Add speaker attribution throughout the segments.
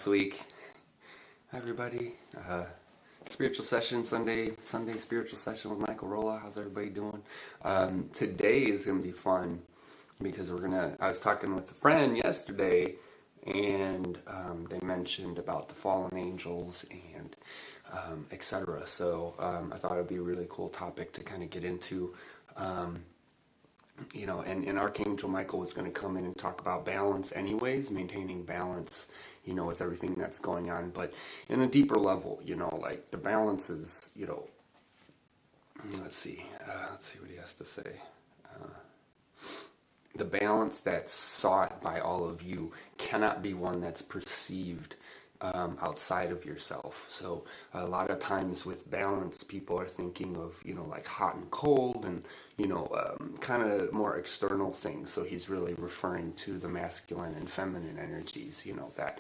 Speaker 1: This week. Hi everybody. Spiritual session, Sunday spiritual session with Michael Rolla. How's everybody doing? Today is gonna be fun because I was talking with a friend yesterday, and they mentioned about the fallen angels and etc. So I thought it'd be a really cool topic to kind of get into. And Archangel Michael was going to come in and talk about balance anyways, maintaining balance, with everything that's going on. But in a deeper level, like the balance is, let's see what he has to say. The balance that's sought by all of you cannot be one that's perceived outside of yourself. So a lot of times with balance, people are thinking of, like hot and cold and, kind of more external things. So he's really referring to the masculine and feminine energies, that,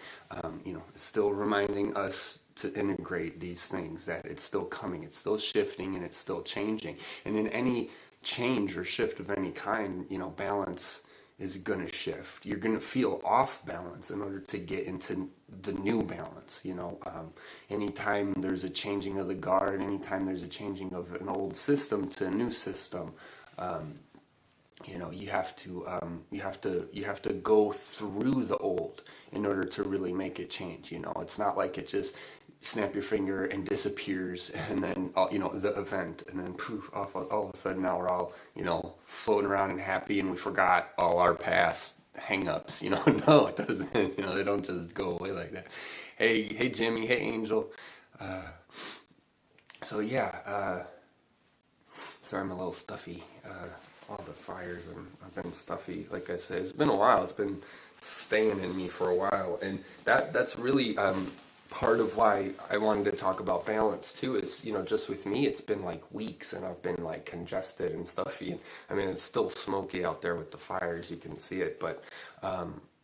Speaker 1: still reminding us to integrate these things, that it's still coming, it's still shifting, and it's still changing. And in any change or shift of any kind, balance is going to shift. You're going to feel off balance in order to get into the new balance. Anytime there's a changing of the guard, anytime there's a changing of an old system to a new system, you have to go through the old in order to really make it change. It's not like it just snap your finger and disappears, and then the event, and then poof, off all of a sudden now we're all floating around and happy, and we forgot all our past hang-ups. No, it doesn't. They don't just go away like that. Hey Jimmy, hey Angel. Sorry, I'm a little stuffy. All the fires, and I've been stuffy. Like I said, it's been a while. It's been staying in me for a while, and that's really part of why I wanted to talk about balance too. Is just with me, it's been like weeks, and I've been like congested and stuffy. I mean, it's still smoky out there with the fires. You can see it, but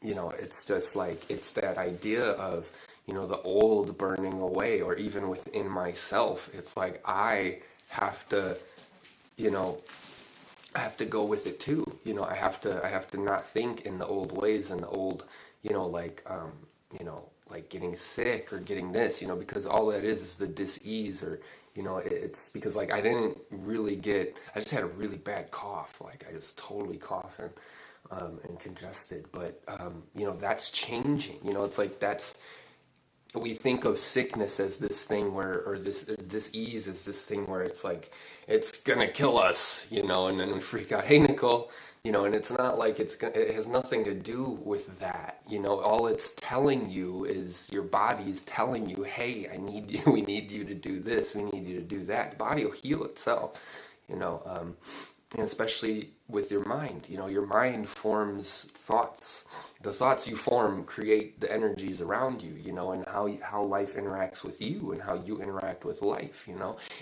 Speaker 1: it's just like, it's that idea of the old burning away, or even within myself. It's like I have to go with it too. I have to not think in the old ways and the old, like getting sick or getting this, because all that is the dis-ease, or, it's because like I just had a really bad cough. Like I just totally coughing and congested, but, that's changing. It's like we think of sickness as this thing where, or this dis-ease is this thing where it's like, it's gonna kill us, and then we freak out, hey Nicole, and it's not like it has nothing to do with that. All it's telling you is your body's telling you, hey, I need you, we need you to do this, we need you to do that. The body will heal itself, and especially with your mind. Your mind forms thoughts. The thoughts you form create the energies around you, and how life interacts with you and how you interact with life.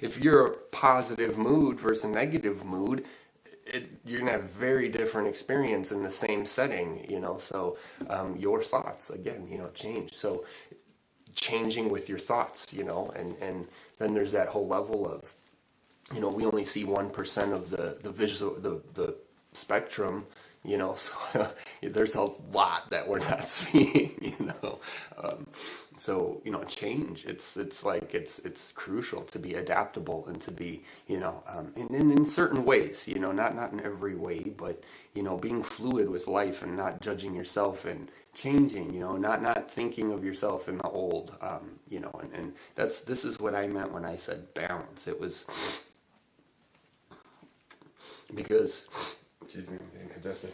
Speaker 1: If you're a positive mood versus a negative mood, you're gonna have very different experience in the same setting. So your thoughts again, change. So changing with your thoughts, and then there's that whole level of, we only see 1% of the visual, the spectrum. So there's a lot that we're not seeing. So change. It's like it's crucial to be adaptable and to be in certain ways. Not in every way, but being fluid with life and not judging yourself and changing. Not thinking of yourself in the old. And this is what I meant when I said balance. It was because. Excuse me, I'm getting congested.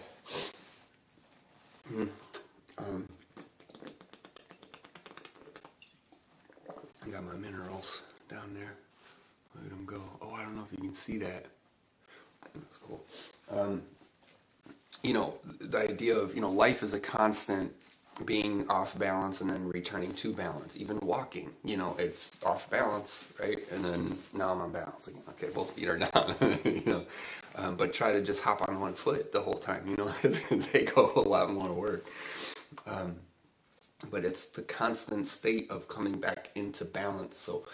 Speaker 1: I got my minerals down there. Look at them go. Oh, I don't know if you can see that. That's cool. The idea of, life is a constant being off balance and then returning to balance. Even walking, it's off balance, right? And then now I'm on balance again. Okay, both feet are down, but try to just hop on one foot the whole time, it's going to take a whole lot more work. But it's the constant state of coming back into balance. So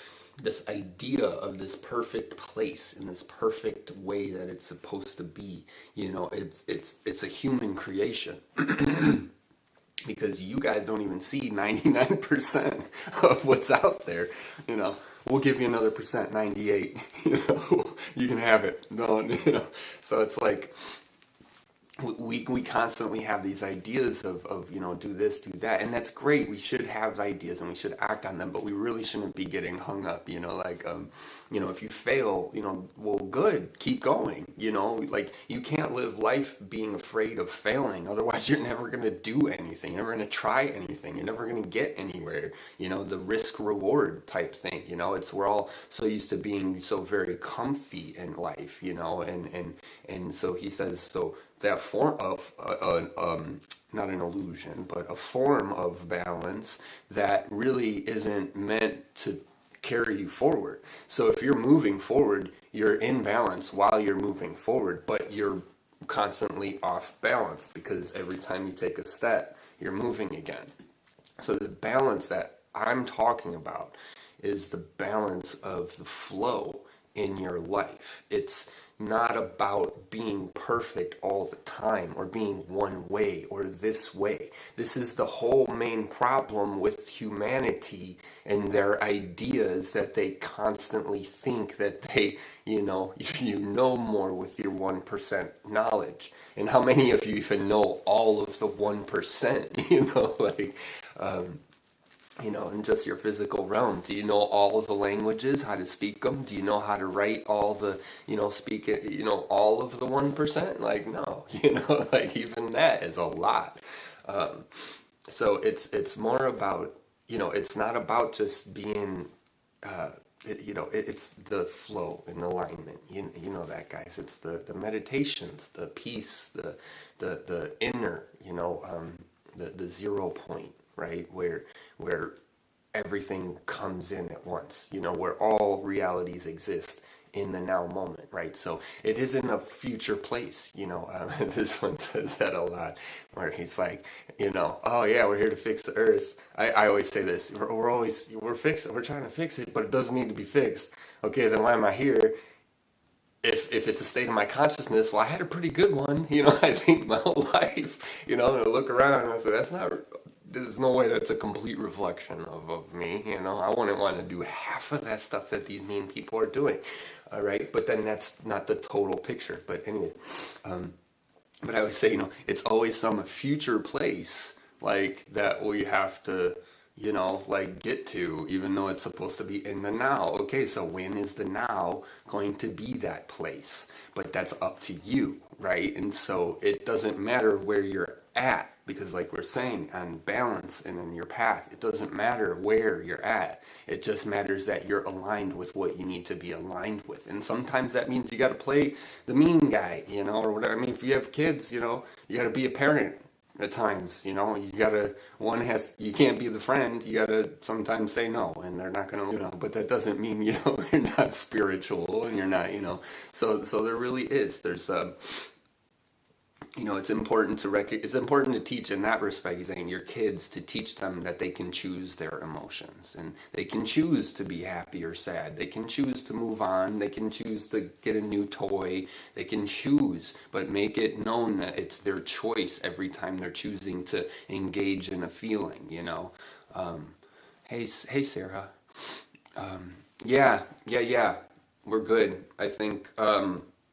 Speaker 1: this idea of this perfect place in this perfect way that it's supposed to be, it's a human creation. because you guys don't even see 99% of what's out there. You know, we'll give you another percent, 98. You know, you can have it. No, you know. So it's like we constantly have these ideas of, you know, do this, do that, and that's great. We should have ideas and we should act on them, but we really shouldn't be getting hung up, you know, like, you know, if you fail, you know, well, good, keep going, you know, like, you can't live life being afraid of failing. Otherwise, you're never going to do anything. You're never going to try anything. You're never going to get anywhere, you know, the risk reward type thing, you know. It's, we're all so used to being so very comfy in life, you know, and so he says, so that form of not an illusion, but a form of balance that really isn't meant to carry you forward. So if you're moving forward, you're in balance while you're moving forward, but you're constantly off balance because every time you take a step, you're moving again. So the balance that I'm talking about is the balance of the flow in your life. It's not about being perfect all the time or being one way or this way. This is the whole main problem with humanity and their ideas, that they constantly think that they, you know more with your 1% knowledge. And how many of you even know all of the 1%, you know, like, you know, in just your physical realm? Do you know all of the languages, how to speak them? Do you know how to write all the, you know, speak it, you know, all of the 1%? Like, no, you know, like, even that is a lot. So it's more about, you know, it's not about just being, you know, it's the flow and alignment. You know that, guys. It's the meditations, the peace, the inner, you know, the 0 point, right? Where everything comes in at once, you know, where all realities exist in the now moment, right? So it isn't a future place, you know. This one says that a lot, where he's like, you know, oh yeah, we're here to fix the earth. I always say this, we're trying to fix it, but it doesn't need to be fixed. Okay, then why am I here? If it's a state of my consciousness, well, I had a pretty good one, you know, I think my whole life, you know, and I look around and I say, there's no way that's a complete reflection of me, you know. I wouldn't want to do half of that stuff that these mean people are doing, all right? But then that's not the total picture. But anyways, but I would say, you know, it's always some future place, like, that we have to, you know, like, get to, even though it's supposed to be in the now. Okay, so when is the now going to be that place? But that's up to you, right? And so it doesn't matter where you're at, because, like we're saying, on balance and in your path, it doesn't matter where you're at. It just matters that you're aligned with what you need to be aligned with. And sometimes that means you got to play the mean guy, you know, or whatever. I mean, if you have kids, you know, you got to be a parent at times, you know. You can't be the friend. You gotta sometimes say no, and they're not gonna, you know. But that doesn't mean, you know, you're not spiritual and you're not, you know. So there really is. There's you know, it's important to teach in that respect, saying your kids, to teach them that they can choose their emotions, and they can choose to be happy or sad. They can choose to move on. They can choose to get a new toy. They can choose, but make it known that it's their choice every time they're choosing to engage in a feeling, you know. Hey Sarah. Yeah. We're good. I think,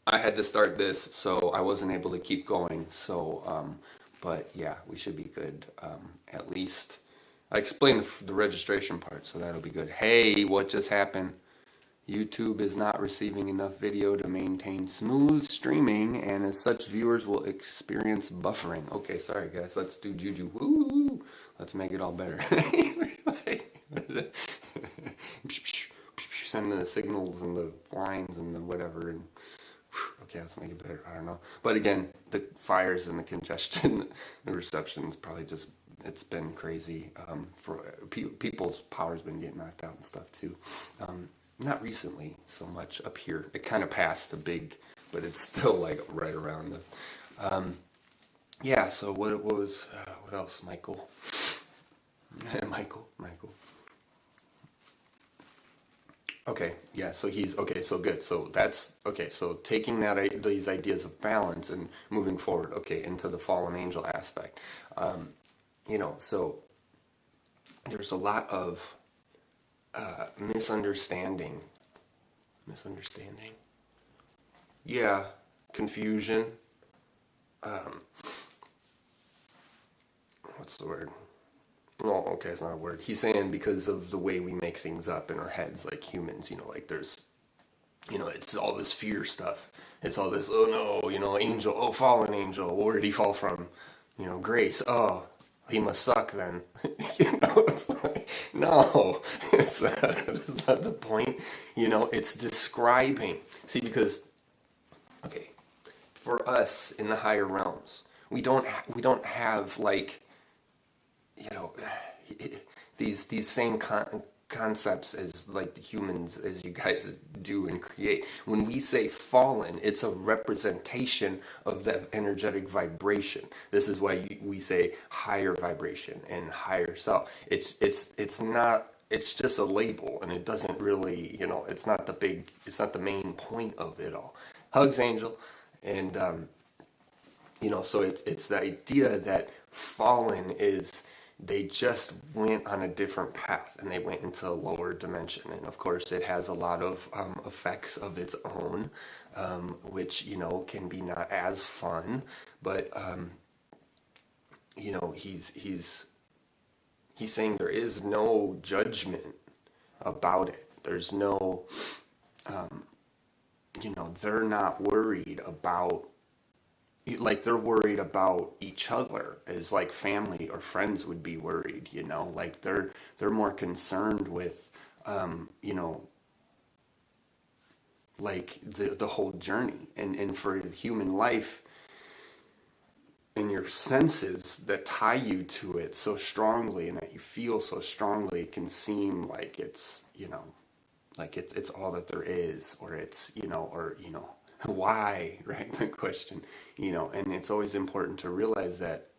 Speaker 1: I had to start this, so I wasn't able to keep going. So, but yeah, we should be good. At least I explained the registration part, so that'll be good. Hey, what just happened? YouTube is not receiving enough video to maintain smooth streaming, and as such, viewers will experience buffering. Okay, sorry guys. Let's do juju. Woo! Let's make it all better. Send the signals and the lines and the whatever, and okay, let's make it better. I don't know. But again, the fires and the congestion, the reception's probably just, it's been crazy. For people's power's been getting knocked out and stuff too. Not recently so much up here. It kind of passed the big, but it's still like right around the. Yeah. So what else, Michael? Michael. Okay, yeah, so he's, okay, so good. So that's, okay, so taking these ideas of balance and moving forward, okay, into the fallen angel aspect. So there's a lot of misunderstanding. Misunderstanding? Yeah, confusion. Um, what's the word? Well, okay, it's not a word. He's saying because of the way we make things up in our heads, like humans, like there's, it's all this fear stuff. It's all this, oh no, angel, oh, fallen angel. Where did he fall from? Grace. Oh, he must suck then. It's like, no, that's not the point. It's describing. See, because, okay, for us in the higher realms, we don't have like, you know, these same concepts as like the humans as you guys do and create. When we say fallen, it's a representation of that energetic vibration. This is why we say higher vibration and higher self. It's not. It's just a label, and it doesn't really, it's not the main point of it all. Hugs, Angel, and so it's the idea that fallen is they just went on a different path and they went into a lower dimension. And of course, it has a lot of effects of its own, which, can be not as fun. But, he's saying there is no judgment about it. There's no, they're not worried about, like they're worried about each other as like family or friends would be worried, like they're more concerned with like the whole journey and for human life and your senses that tie you to it so strongly and that you feel so strongly, it can seem like it's like it's all that there is, or it's why, right? The question, and it's always important to realize that,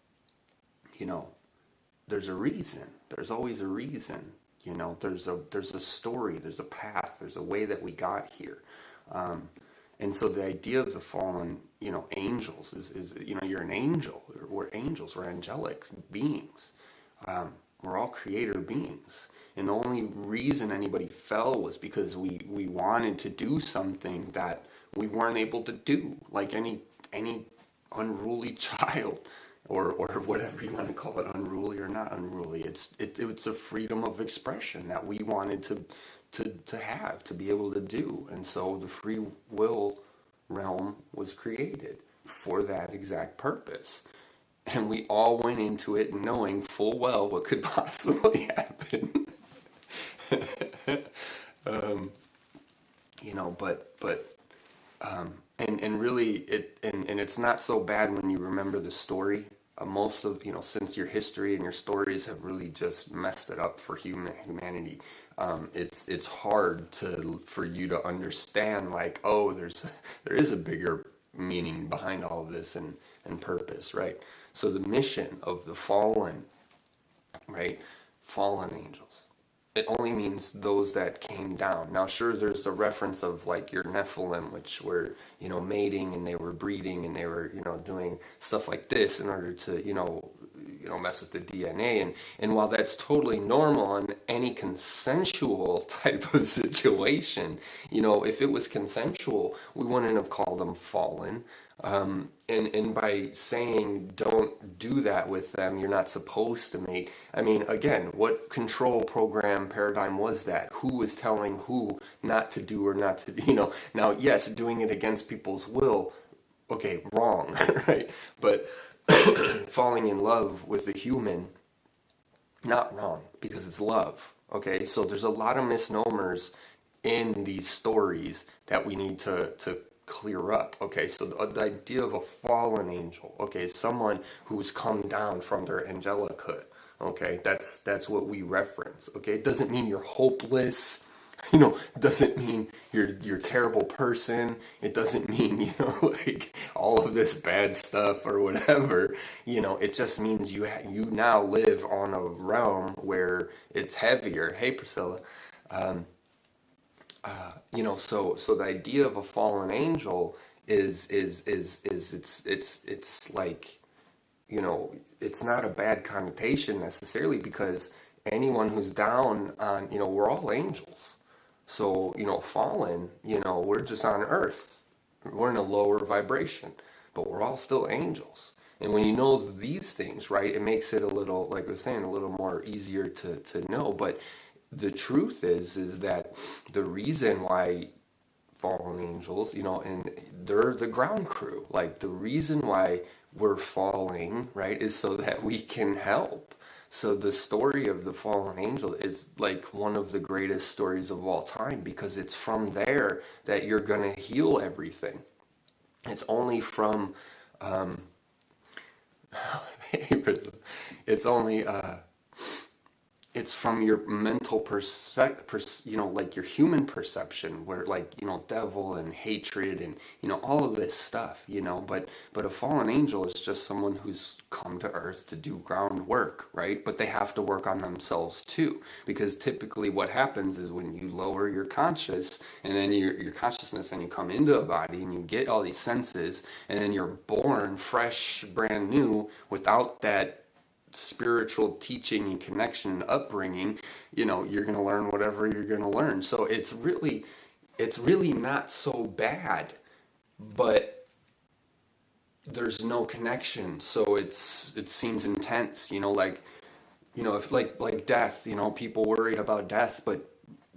Speaker 1: there's a reason. There's always a reason. There's a story. There's a path. There's a way that we got here. And so the idea of the fallen, angels is you're an angel. We're angels. We're angelic beings. We're all creator beings. And the only reason anybody fell was because we wanted to do something that we weren't able to do, like any unruly child, or whatever you want to call it, unruly or not unruly. It's a freedom of expression that we wanted to have, to be able to do. And so the free will realm was created for that exact purpose. And we all went into it knowing full well what could possibly happen. And really and it's not so bad when you remember the story. Most of since your history and your stories have really just messed it up for humanity. It's hard for you to understand, like, oh, there is a bigger meaning behind all of this and purpose, right? So the mission of the fallen, right? Fallen angels. It only means those that came down. Now, sure, there's a reference of like your Nephilim, which were, mating and they were breeding and they were, doing stuff like this in order to, mess with the DNA. And while that's totally normal in any consensual type of situation, if it was consensual, we wouldn't have called them fallen. And by saying don't do that with them, you're not supposed to mate. I mean, again, what control program paradigm was that? Who was telling who not to do or not to, now, yes, doing it against people's will, okay, wrong, right? But falling in love with a human, not wrong, because it's love, okay? So there's a lot of misnomers in these stories that we need to clear up. Okay, so the idea of a fallen angel, okay, someone who's come down from their angelichood, okay, that's what we reference. Okay, it doesn't mean you're hopeless, doesn't mean you're a terrible person. It doesn't mean like all of this bad stuff or whatever. It just means you now live on a realm where it's heavier. Hey, Priscilla. So the idea of a fallen angel is it's like it's not a bad connotation necessarily, because anyone who's down on, we're all angels. So, fallen, we're just on earth. We're in a lower vibration, but we're all still angels. And when you know these things, right, it makes it a little, like I was saying, a little more easier to know. But the truth is that the reason why fallen angels, and they're the ground crew. Like, the reason why we're falling, right, is so that we can help. So the story of the fallen angel is like one of the greatest stories of all time, because it's from there that you're going to heal everything. It's only from, it's only, it's from your mental like your human perception, where, like, devil and hatred and, all of this stuff, but a fallen angel is just someone who's come to earth to do groundwork, right? But they have to work on themselves too, because typically what happens is when you lower your conscious, and then your consciousness, and you come into a body and you get all these senses, and then you're born fresh, brand new, without that spiritual teaching and connection and upbringing, you're going to learn whatever you're going to learn. So it's really not so bad, but there's no connection. So it seems intense, if like death, people worried about death, but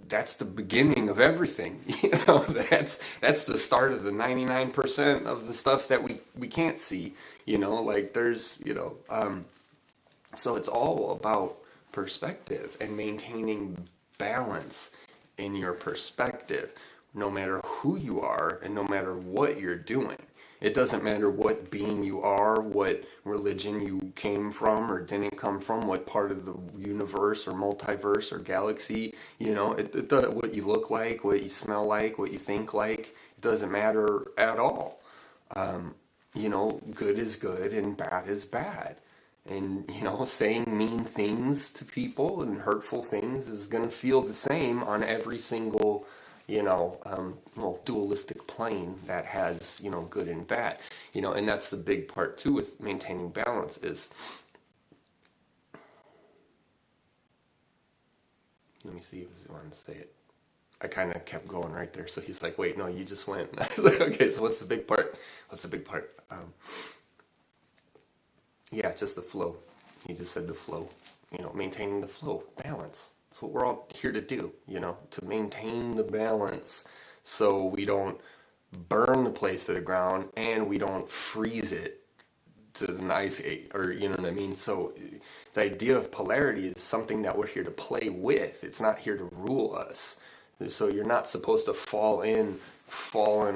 Speaker 1: that's the beginning of everything. That's the start of the 99% of the stuff that we can't see, like there's, so it's all about perspective and maintaining balance in your perspective, no matter who you are and no matter what you're doing. It doesn't matter what being you are, what religion you came from or didn't come from, what part of the universe or multiverse or galaxy, it doesn't, what you look like, what you smell like, what you think like, it doesn't matter at all. Good is good and bad is bad. And, saying mean things to people and hurtful things is going to feel the same on every single, dualistic plane that has, good and bad. And that's the big part, too, with maintaining balance is, let me see if he wanted to say it. I kind of kept going right there. So he's like, wait, no, you just went. I was like, okay, so what's the big part? What's the big part? Yeah, just the flow. He just said the flow. Maintaining the flow, balance. That's what we're all here to do, to maintain the balance so we don't burn the place to the ground and we don't freeze it to an ice age, or you know what I mean? So the idea of polarity is something that we're here to play with. It's not here to rule us. So you're not supposed to fall an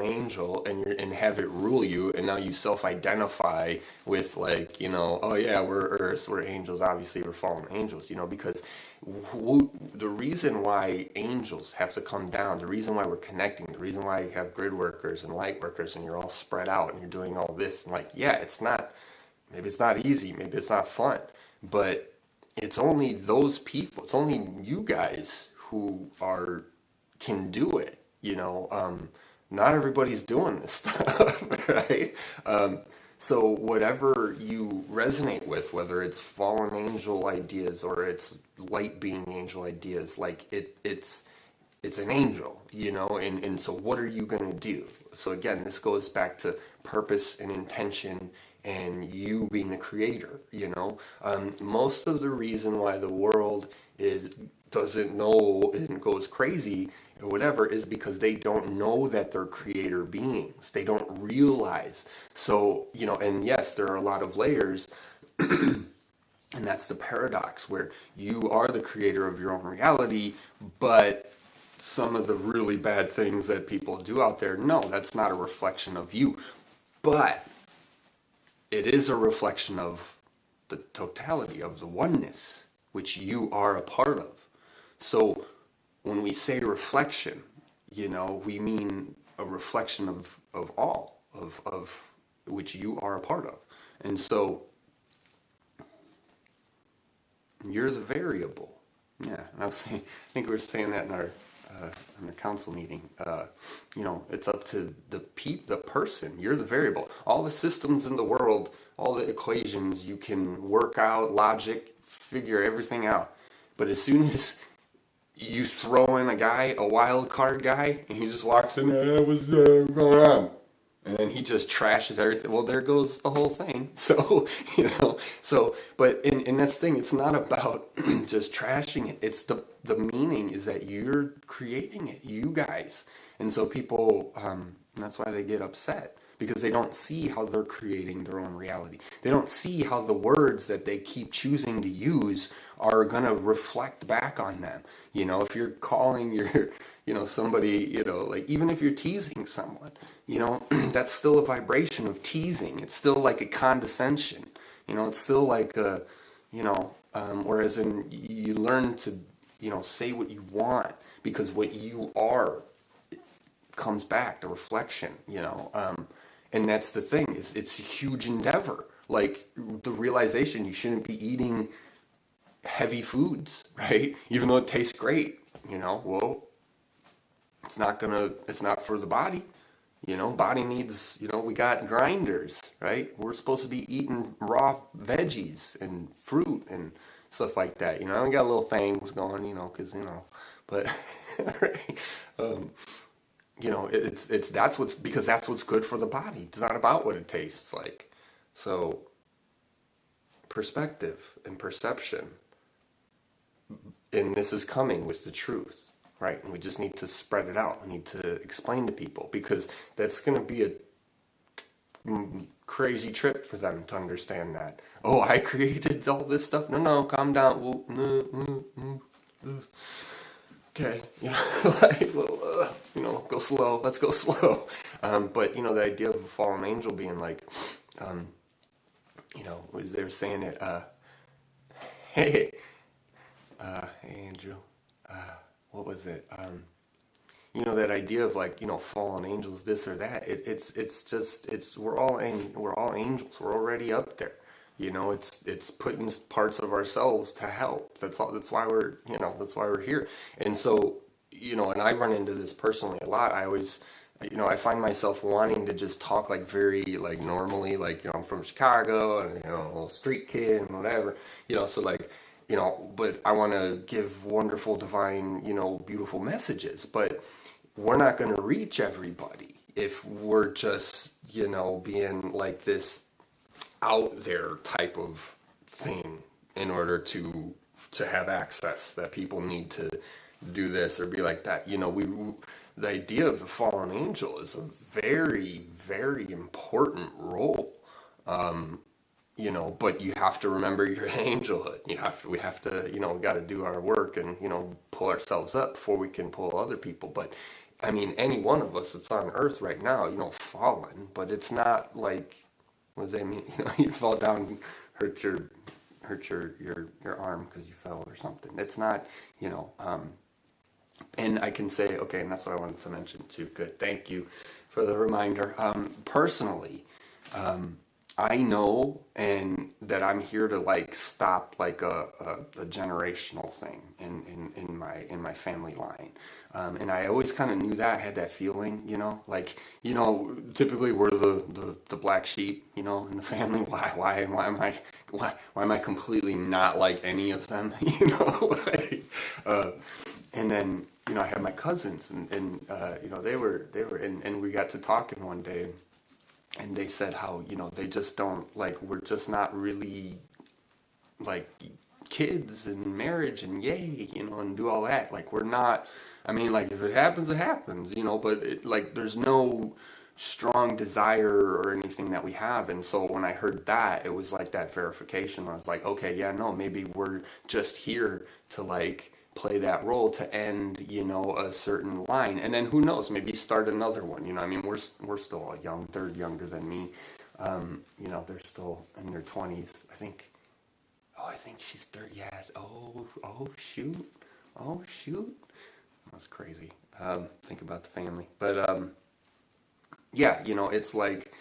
Speaker 1: angel and have it rule you, and now you self-identify with, like, oh yeah, we're earth, we're angels, obviously we're fallen angels, because the reason why angels have to come down, the reason why we're connecting, the reason why you have grid workers and light workers and you're all spread out and you're doing all this, and, like, yeah, maybe it's not easy, maybe it's not fun, but it's only those people, it's only you guys who can do it, not everybody's doing this stuff, right? So whatever you resonate with, whether it's fallen angel ideas or it's light being angel ideas, like it's an angel, and so what are you going to do? So again, this goes back to purpose and intention and you being the creator, most of the reason why the world doesn't know and goes crazy or whatever is because they don't know that they're creator beings. They don't realize. So, and yes, there are a lot of layers, and that's the paradox where you are the creator of your own reality, but some of the really bad things that people do out there, no, that's not a reflection of you. But it is a reflection of the totality of the oneness, which you are a part of. So when we say reflection, we mean a reflection of all, of which you are a part of. And so you're the variable. Yeah, I think we were saying that in our in a council meeting, it's up to the person. You're the variable. All the systems in the world, all the equations, you can work out, logic, figure everything out. But as soon as you throw in a wild card guy, and he just walks in, what's going on? And then he just trashes everything. Well, there goes the whole thing. So, but in this thing, it's not about just trashing it. It's the meaning is that you're creating it, you guys. And so people, that's why they get upset, because they don't see how they're creating their own reality. They don't see how the words that they keep choosing to use are going to reflect back on them. If you're calling somebody, like even if you're teasing someone, that's still a vibration of teasing. It's still like a condescension. It's still like whereas you learn to, say what you want, because what you are comes back, the reflection, and that's the thing, is it's a huge endeavor. Like the realization you shouldn't be eating heavy foods, right? Even though it tastes great, well, it's not for the body. Body needs, we got grinders, right? We're supposed to be eating raw veggies and fruit and stuff like that. We got little things going, because, but, right? That's what's good for the body. It's not about what it tastes like. So, perspective and perception, and this is coming with the truth. Right, and we just need to spread it out. We need to explain to people, because that's going to be a crazy trip for them to understand that. Oh, I created all this stuff. No, calm down. Okay, go slow. Let's go slow. But the idea of a fallen angel being like, they're saying it. Hey, Andrew. What was it? That idea of like, fallen angels, this or that. We're all angels. We're already up there. It's putting parts of ourselves to help. That's why we're here. And so, and I run into this personally a lot. I always, I find myself wanting to just talk like very like normally, like, I'm from Chicago and, a little street kid and whatever, so like, but I want to give wonderful, divine, beautiful messages. But we're not going to reach everybody if we're just, being like this out there type of thing in order to have access, that people need to do this or be like that. The idea of the fallen angel is a very, very important role. But you have to remember your angelhood. We have to, we got to do our work and, pull ourselves up before we can pull other people. But, I mean, any one of us that's on earth right now, fallen, but it's not like, what does that mean? You fall down, hurt your arm because you fell or something. It's not, and I can say, okay, and that's what I wanted to mention too. Good. Thank you for the reminder. Personally, I know, and that I'm here to like stop like a generational thing in my family line, and I always kind of knew that. I had that feeling, typically we're the black sheep, in the family. Why am I completely not like any of them, and then I had my cousins, and they were and we got to talking one day. And they said how, they just don't, like, we're just not really, like, kids and marriage and yay, and do all that. Like, we're not, I mean, like, if it happens, it happens, but, there's no strong desire or anything that we have. And so when I heard that, it was like that verification. I was like, okay, yeah, no, maybe we're just here to, like, play that role to end, a certain line, and then who knows, maybe start another one. I mean, we're still young. They're younger than me. They're still in their 20s. I think she's 30. Yeah. Oh shoot. That's crazy. Think about the family, but yeah, it's like,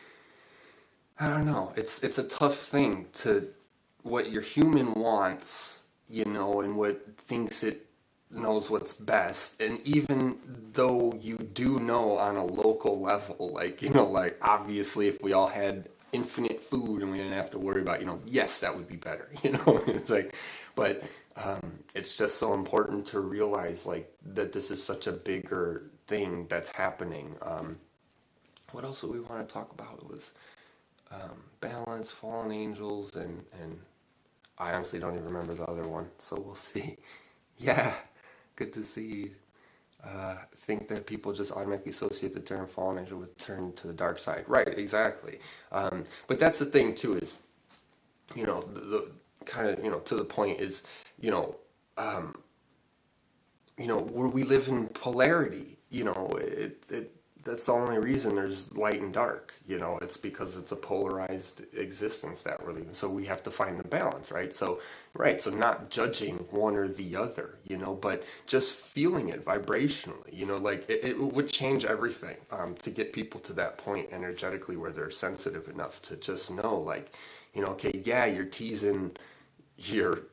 Speaker 1: I don't know. It's a tough thing to what your human wants, and what thinks it knows what's best. And even though you do know on a local level, like, like obviously if we all had infinite food and we didn't have to worry about, yes, that would be better, it's like, but it's just so important to realize like that this is such a bigger thing that's happening. What else do we want to talk about? It was balance, fallen angels, and I honestly don't even remember the other one, so we'll see. Yeah, good to see you. Think that people just automatically associate the term fallen angel with turn to the dark side. Right, exactly. But that's the thing too is, the kind of, to the point is, where we live in polarity, that's the only reason there's light and dark, it's because it's a polarized existence that we're living. So we have to find the balance, right? So not judging one or the other, but just feeling it vibrationally, like it would change everything, to get people to that point energetically where they're sensitive enough to just know, like, okay, yeah, you're teasing your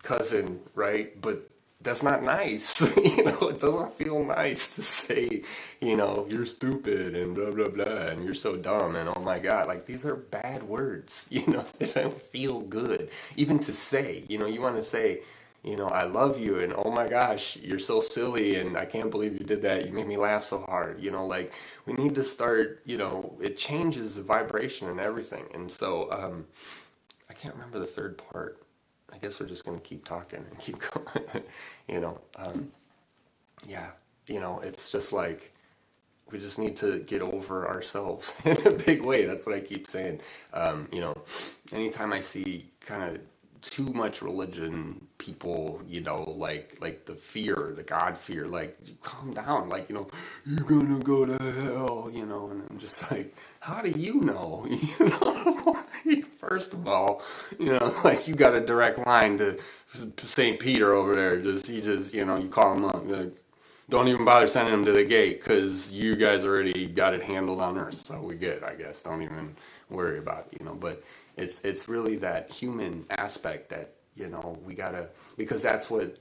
Speaker 1: cousin, right? But that's not nice. It doesn't feel nice to say, you're stupid and blah, blah, blah, and you're so dumb and oh my God, like these are bad words, they don't feel good. Even to say, you want to say, I love you and oh my gosh, you're so silly and I can't believe you did that. You made me laugh so hard, like we need to start, it changes the vibration and everything. And so, I can't remember the third part. I guess we're just going to keep talking and keep going, yeah, it's just like, we just need to get over ourselves in a big way. That's what I keep saying. Anytime I see kind of too much religion, people, like the fear, the God fear, like, calm down, like, you're gonna go to hell, and I'm just like, how do you know? First of all, like you got a direct line to St. Peter over there. You call him up. Like, don't even bother sending him to the gate because you guys already got it handled on Earth. So we good, I guess. Don't even worry about it, But it's really that human aspect that, we gotta, because that's what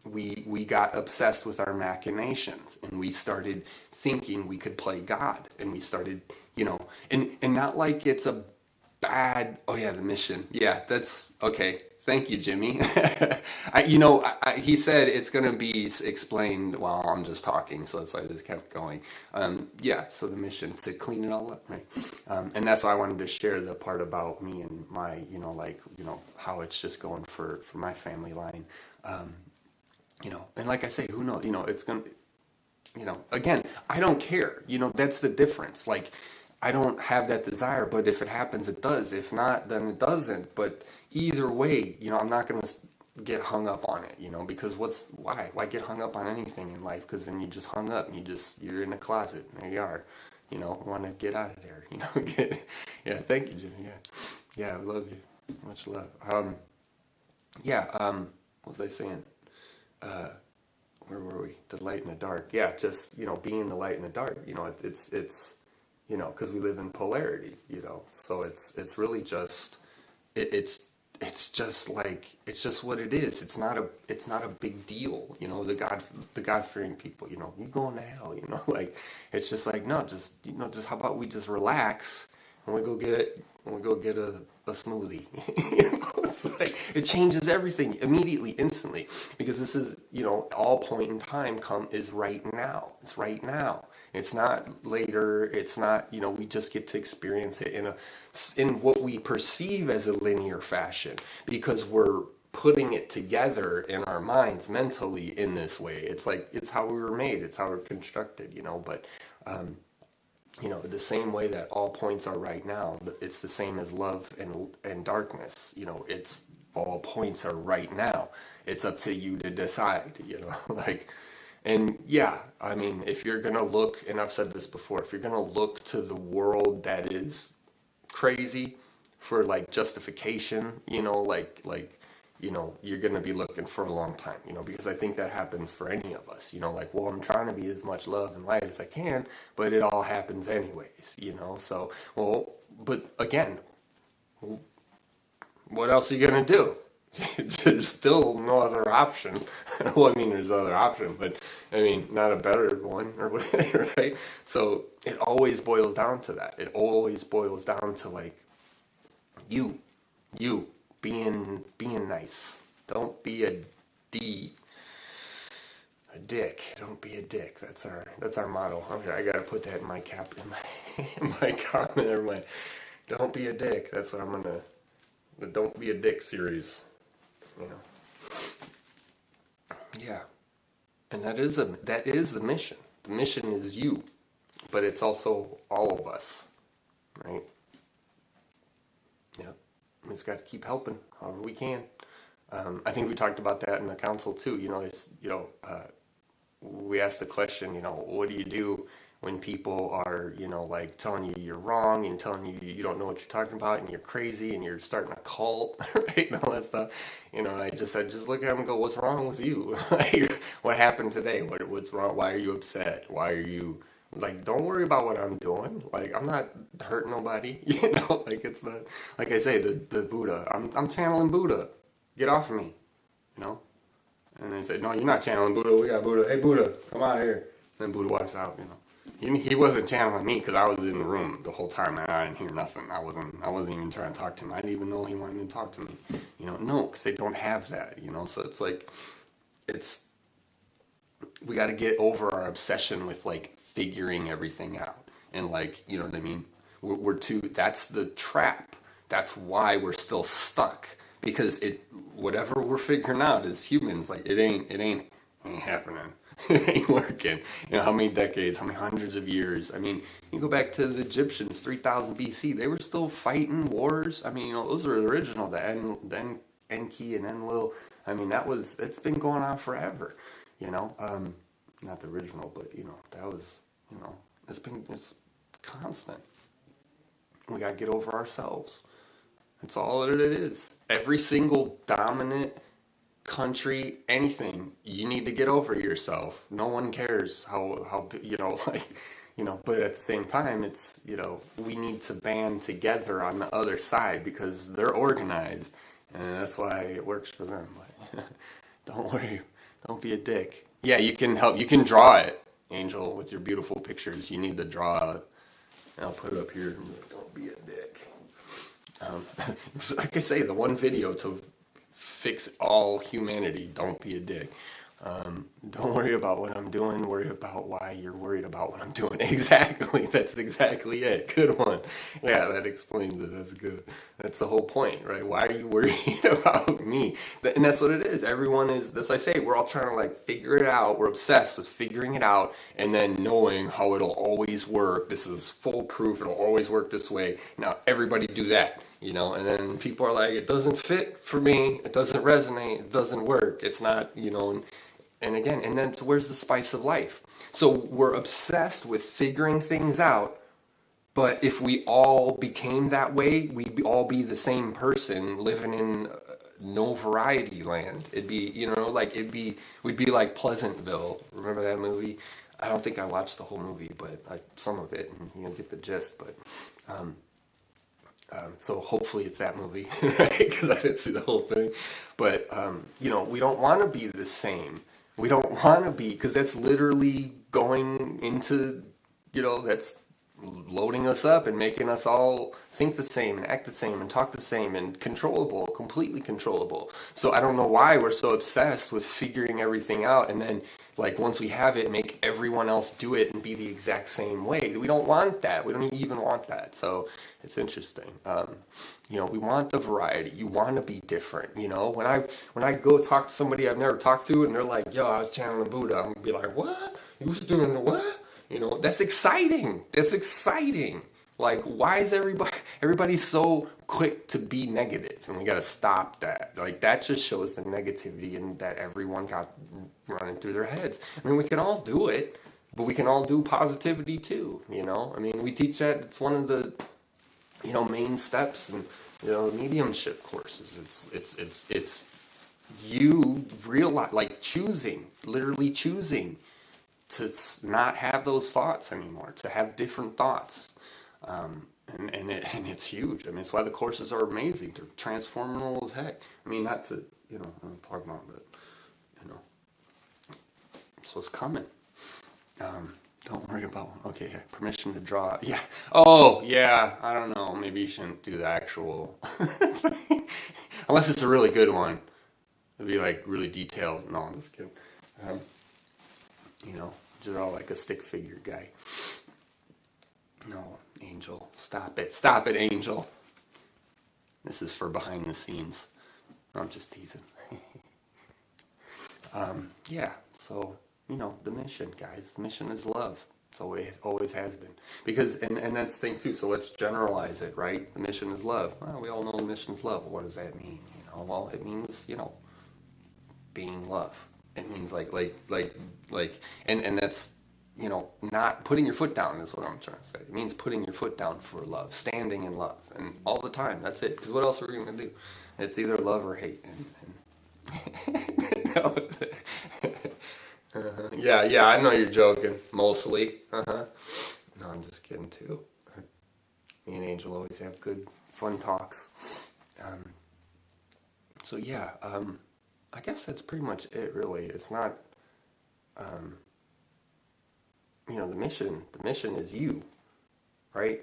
Speaker 1: we got obsessed with our machinations and we started thinking we could play God and we started, and not like it's a bad, oh yeah, the mission. Yeah, that's okay. Thank you, Jimmy. He said it's going to be explained while I'm just talking, so that's why I just kept going. Yeah, so the mission to clean it all up, right? And that's why I wanted to share the part about me and my, how it's just going for my family line. And like I say, who knows, it's going to, again, I don't care, that's the difference. Like, I don't have that desire, but if it happens, it does. If not, then it doesn't. But either way, I'm not going to get hung up on it, because why get hung up on anything in life? Because then you just hung up and you're in a closet and there you are, want to get out of there, yeah, thank you, Jimmy. Yeah, I love you. Much love. What was I saying? Where were we? The light and the dark. Yeah, just, being the light and the dark, it's because we live in polarity, so it's really just, it's just like, it's just what it is. It's not a big deal, the God-fearing people, you going to hell, like, it's just like, no, just how about we just relax and we go get a smoothie, it's like, it changes everything immediately, instantly, because this is, all point in time is right now. It's right now. It's not later. It's not, we just get to experience it in what we perceive as a linear fashion because we're putting it together in our minds mentally in this way. It's like, it's how we were made. It's how we're constructed, but, the same way that all points are right now, it's the same as love and darkness. It's all points are right now. It's up to you to decide, like, and yeah, I mean, if you're going to look, and I've said this before, if you're going to look to the world that is crazy for like justification, you're going to be looking for a long time, because I think that happens for any of us, like, well, I'm trying to be as much love and light as I can, but it all happens anyways, so, well, but again, what else are you going to do? There's still no other option. Well, I mean, there's other option, but I mean, not a better one or whatever, right? So it always boils down to that. It always boils down to like you, you being nice. Don't be a dick. Don't be a dick. That's our motto. Okay, I gotta put that in my in my comment or my. Don't be a dick. That's what I'm gonna. The Don't Be a Dick series. You know. Yeah, and that is the mission. The mission is you, but it's also all of us, right? Yeah, we just got to keep helping however we can. I think we talked about that in the council too. We asked the question, what do you do when people are, like telling you you're wrong and telling you you don't know what you're talking about and you're crazy and you're starting a cult, right? And all that stuff. And I just said, just look at them and go, what's wrong with you? Like, what happened today? What's wrong? Why are you upset? Why are you, like, don't worry about what I'm doing. Like, I'm not hurting nobody, like it's not, like I say, the Buddha, I'm channeling Buddha. Get off of me, And they said, no, you're not channeling Buddha. We got Buddha. Hey, Buddha, come out here. And then Buddha walks out, He wasn't channeling me because I was in the room the whole time and I didn't hear nothing. I wasn't even trying to talk to him. I didn't even know he wanted to talk to me. No, because they don't have that, So it's like, we got to get over our obsession with like figuring everything out. And like, you know what I mean? That's the trap. That's why we're still stuck. Because whatever we're figuring out as humans, like it ain't happening. It ain't working. How many decades, how many hundreds of years? I mean, you go back to the Egyptians, 3000 BC, they were still fighting wars. I mean, those are original, the Enki and Enlil. I mean, it's been going on forever, not the original, but, that was, it's constant. We got to get over ourselves. That's all that it is. Every single dominant country, anything, you need to get over yourself. No one cares how but at the same time, it's, we need to band together on the other side because they're organized and that's why it works for them. But don't worry. Don't be a dick. Yeah, you can help. You can draw it, Angel, with your beautiful pictures. You need to draw it. And I'll put it up here. Don't be a dick. Like I say, the one video to fix all humanity. Don't be a dick. Don't worry about what I'm doing. Worry about why you're worried about what I'm doing. Exactly. That's exactly it. Good one. Yeah, that explains it. That's good. That's the whole point, right? Why are you worried about me? And that's what it is. Everyone is, as I say, we're all trying to like figure it out. We're obsessed with figuring it out and then knowing how it'll always work. This is foolproof. It'll always work this way. Now, everybody do that. And then people are like, it doesn't fit for me. It doesn't resonate. It doesn't work. It's not, and again, and then where's the spice of life? So we're obsessed with figuring things out, but if we all became that way, we'd all be the same person living in no variety land. It'd be, we'd be like Pleasantville. Remember that movie? I don't think I watched the whole movie, but some of it, and get the gist, but, so hopefully it's that movie, right? Because I didn't see the whole thing. But, we don't want to be the same. We don't want to be, because that's literally going into, that's loading us up and making us all think the same and act the same and talk the same and controllable, completely controllable. So I don't know why we're so obsessed with figuring everything out and then, like, once we have it, make everyone else do it and be the exact same way. We don't want that. We don't even want that. So it's interesting. We want the variety. You want to be different. When I go talk to somebody I've never talked to and they're like, yo, I was channeling Buddha, I'm going to be like, what? You was doing what? That's exciting. That's exciting. Like, why is everybody so quick to be negative? And we got to stop that. Like, that just shows the negativity and that everyone got running through their heads. I mean, we can all do it, but we can all do positivity too, I mean, we teach that. It's one of the, main steps in, mediumship courses. It's you realize, like, literally choosing to not have those thoughts anymore, to have different thoughts. and it's huge. I mean, it's why the courses are amazing. They're transformational as heck. I mean, not to, I'm talking about, but, so it's coming. Don't worry about, okay, permission to draw. Yeah. Oh, yeah. I don't know. Maybe you shouldn't do the actual, unless it's a really good one. It'd be like really detailed. No, I'm just kidding. Um, draw like a stick figure guy. No, Angel. Stop it. Stop it, Angel. This is for behind the scenes. I'm just teasing. Yeah, so, the mission, guys. The mission is love. It's always has been. Because, and that's the thing too, so let's generalize it, right? The mission is love. Well, we all know the mission is love. What does that mean? Well, it means, being love. It means and that's, not putting your foot down is what I'm trying to say. It means putting your foot down for love, standing in love, and all the time. That's it. Because what else are we going to do? It's either love or hate. No. Yeah, I know you're joking, mostly. No, I'm just kidding too. Me and Angel always have good, fun talks. So yeah, I guess that's pretty much it, really. It's not, the mission is you, right?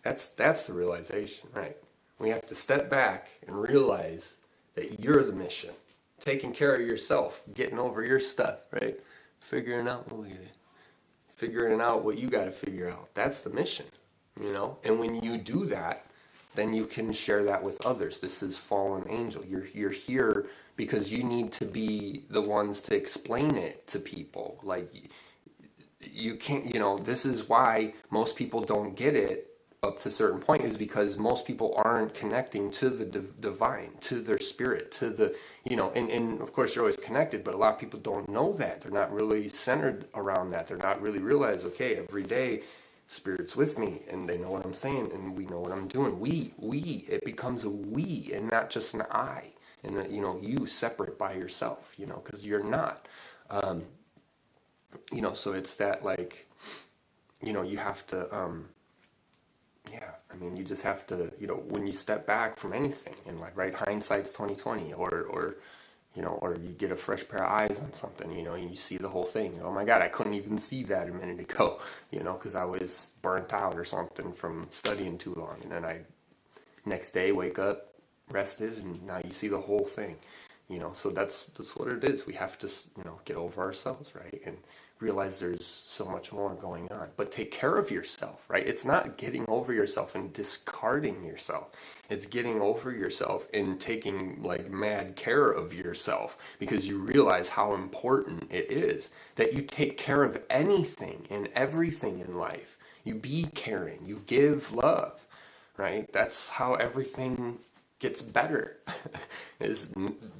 Speaker 1: That's the realization, right? We have to step back and realize that you're the mission. Taking care of yourself, getting over your stuff, right? Figuring out what you got to figure out. That's the mission, And when you do that, then you can share that with others. This is fallen angel. You're here because you need to be the ones to explain it to people. Like, you can't, this is why most people don't get it up to a certain point, is because most people aren't connecting to the divine, to their spirit, to the, and of course you're always connected, but a lot of people don't know that. They're not really centered around that. They're not really realize, okay, every day Spirit's with me, and they know what I'm saying, and we know what I'm doing. It becomes a we, and not just an I, and that, you separate by yourself, because you're not. So it's that, like, you have to, you just have to, when you step back from anything, and like, right, hindsight's 2020, or you get a fresh pair of eyes on something, and you see the whole thing. Oh my God, I couldn't even see that a minute ago, because I was burnt out or something from studying too long. And then next day, wake up, rested, and now you see the whole thing, so that's what it is. We have to, get over ourselves, right? And realize there's so much more going on. But take care of yourself, right? It's not getting over yourself and discarding yourself. It's getting over yourself and taking, like, mad care of yourself, because you realize how important it is that you take care of anything and everything in life. You be caring, you give love, right? That's how everything gets better. Is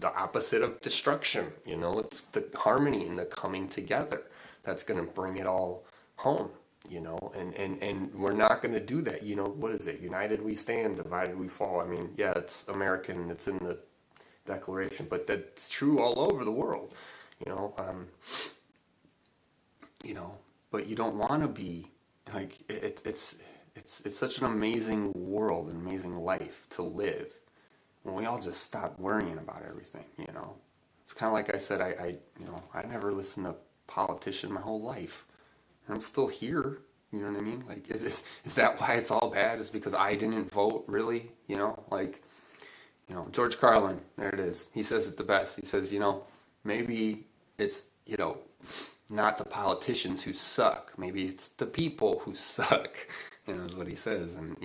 Speaker 1: the opposite of destruction, it's the harmony and the coming together that's going to bring it all home, and we're not going to do that. What is it? United we stand, divided we fall. I mean, yeah, it's American, it's in the Declaration, but that's true all over the world, but you don't want to be like, it's such an amazing world, an amazing life to live when we all just stop worrying about everything. It's kind of like I said, I never listened to politician my whole life. I'm still here. You know what I mean? Like, is that why it's all bad? Is because I didn't vote, really? George Carlin, there it is. He says it the best. He says, maybe it's, not the politicians who suck. Maybe it's the people who suck. Is what he says. And,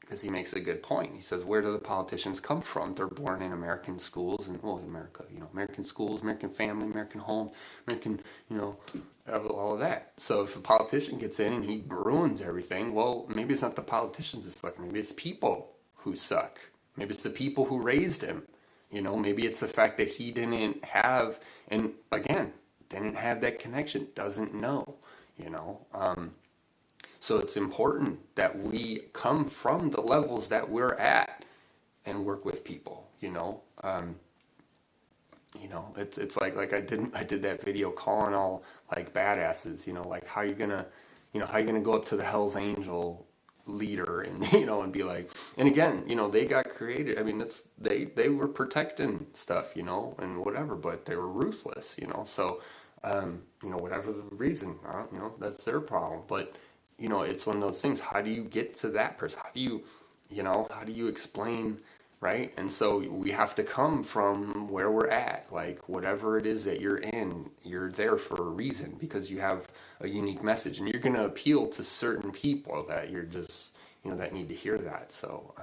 Speaker 1: because he makes a good point. He says, where do the politicians come from? They're born in American schools, and, America, American schools, American family, American home, American, all of that. So if a politician gets in and he ruins everything, well, maybe it's not the politicians that suck. Maybe it's people who suck. Maybe it's the people who raised him. Maybe it's the fact that he didn't have, and again, didn't have that connection, doesn't know, So it's important that we come from the levels that we're at and work with people, it's like I did that video calling all, like, badasses, like, how you gonna go up to the Hell's Angel, leader, and you know, and be like, and again, you know, they got created. I mean, it's they were protecting stuff, you know, and whatever, but they were ruthless, you know. So, you know, whatever the reason, you know, that's their problem. But you know, it's one of those things. How do you get to that person? How do you, you know, how do you explain? Right? And so we have to come from where we're at. Like, whatever it is that you're in, you're there for a reason, because you have a unique message, and you're going to appeal to certain people that you're just, you know, that need to hear that. So,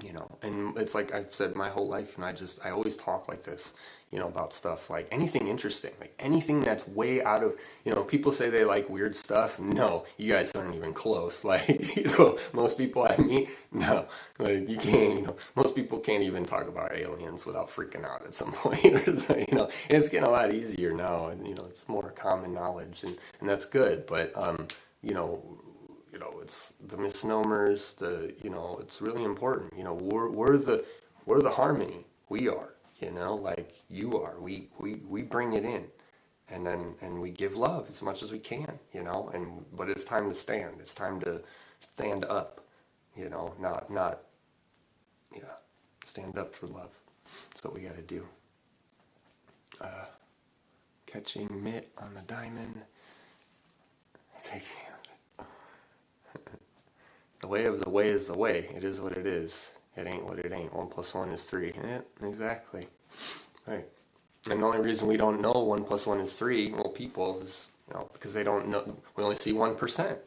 Speaker 1: you know, and it's like I've said my whole life, and I always talk like this, you know, about stuff like anything interesting, like anything that's way out of, you know, people say they like weird stuff. No, you guys aren't even close. Like, you know, most people I meet, no, like you can't, you know, most people can't even talk about aliens without freaking out at some point, you know, and it's getting a lot easier now, and, you know, it's more common knowledge, and that's good, but, you know, it's the misnomers, you know, it's really important. You know, we're the harmony. We are, you know, like you are. We bring it in, and we give love as much as we can, you know. But it's time to stand. It's time to stand up, you know. Not stand up for love. That's what we got to do. Catching mitt on the diamond. Taking. The way of the way is the way. It is what it is. It ain't what it ain't. 1 + 1 is 3. Yeah, exactly. Right. And the only reason we don't know 1 + 1 is 3, well, people, is, you know, because they don't know. We only see 1%,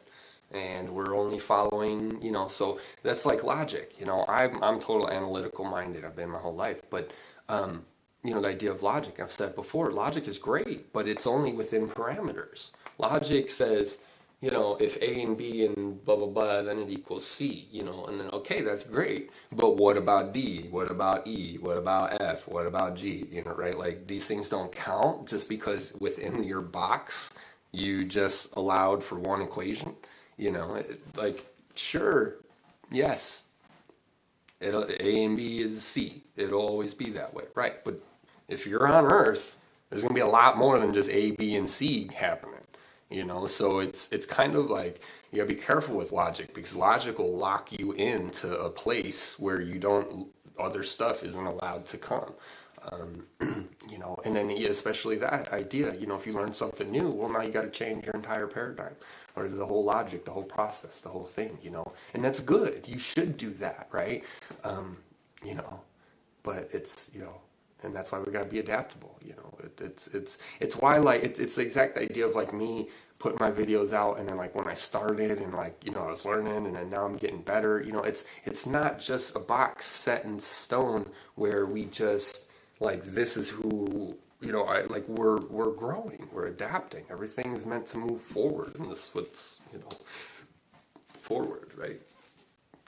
Speaker 1: and we're only following, you know. So that's like logic. You know, I'm total analytical minded. I've been my whole life, but you know, the idea of logic. I've said before, logic is great, but it's only within parameters. Logic says, you know, if A and B and blah, blah, blah, then it equals C, you know, and then, okay, that's great. But what about D? What about E? What about F? What about G? You know, right? Like, these things don't count just because within your box you just allowed for one equation, you know, like, sure, yes, A and B is C. It'll always be that way, right? But if you're on Earth, there's going to be a lot more than just A, B, and C happening. You know, so it's kind of like, you gotta be careful with logic, because logic will lock you into a place where you don't, other stuff isn't allowed to come. You know, and then especially that idea, you know, if you learn something new, well, now you got to change your entire paradigm, or the whole logic, the whole process, the whole thing, you know, and that's good. You should do that, right? You know, but it's, you know, and that's why we gotta be adaptable, you know. It's why, like, it's the exact idea of like me putting my videos out, and then like when I started, and like, you know, I was learning, and then now I'm getting better. You know, it's not just a box set in stone where we just like, this is who, you know, we're growing, we're adapting. Everything is meant to move forward, and this is what's, you know, forward, right?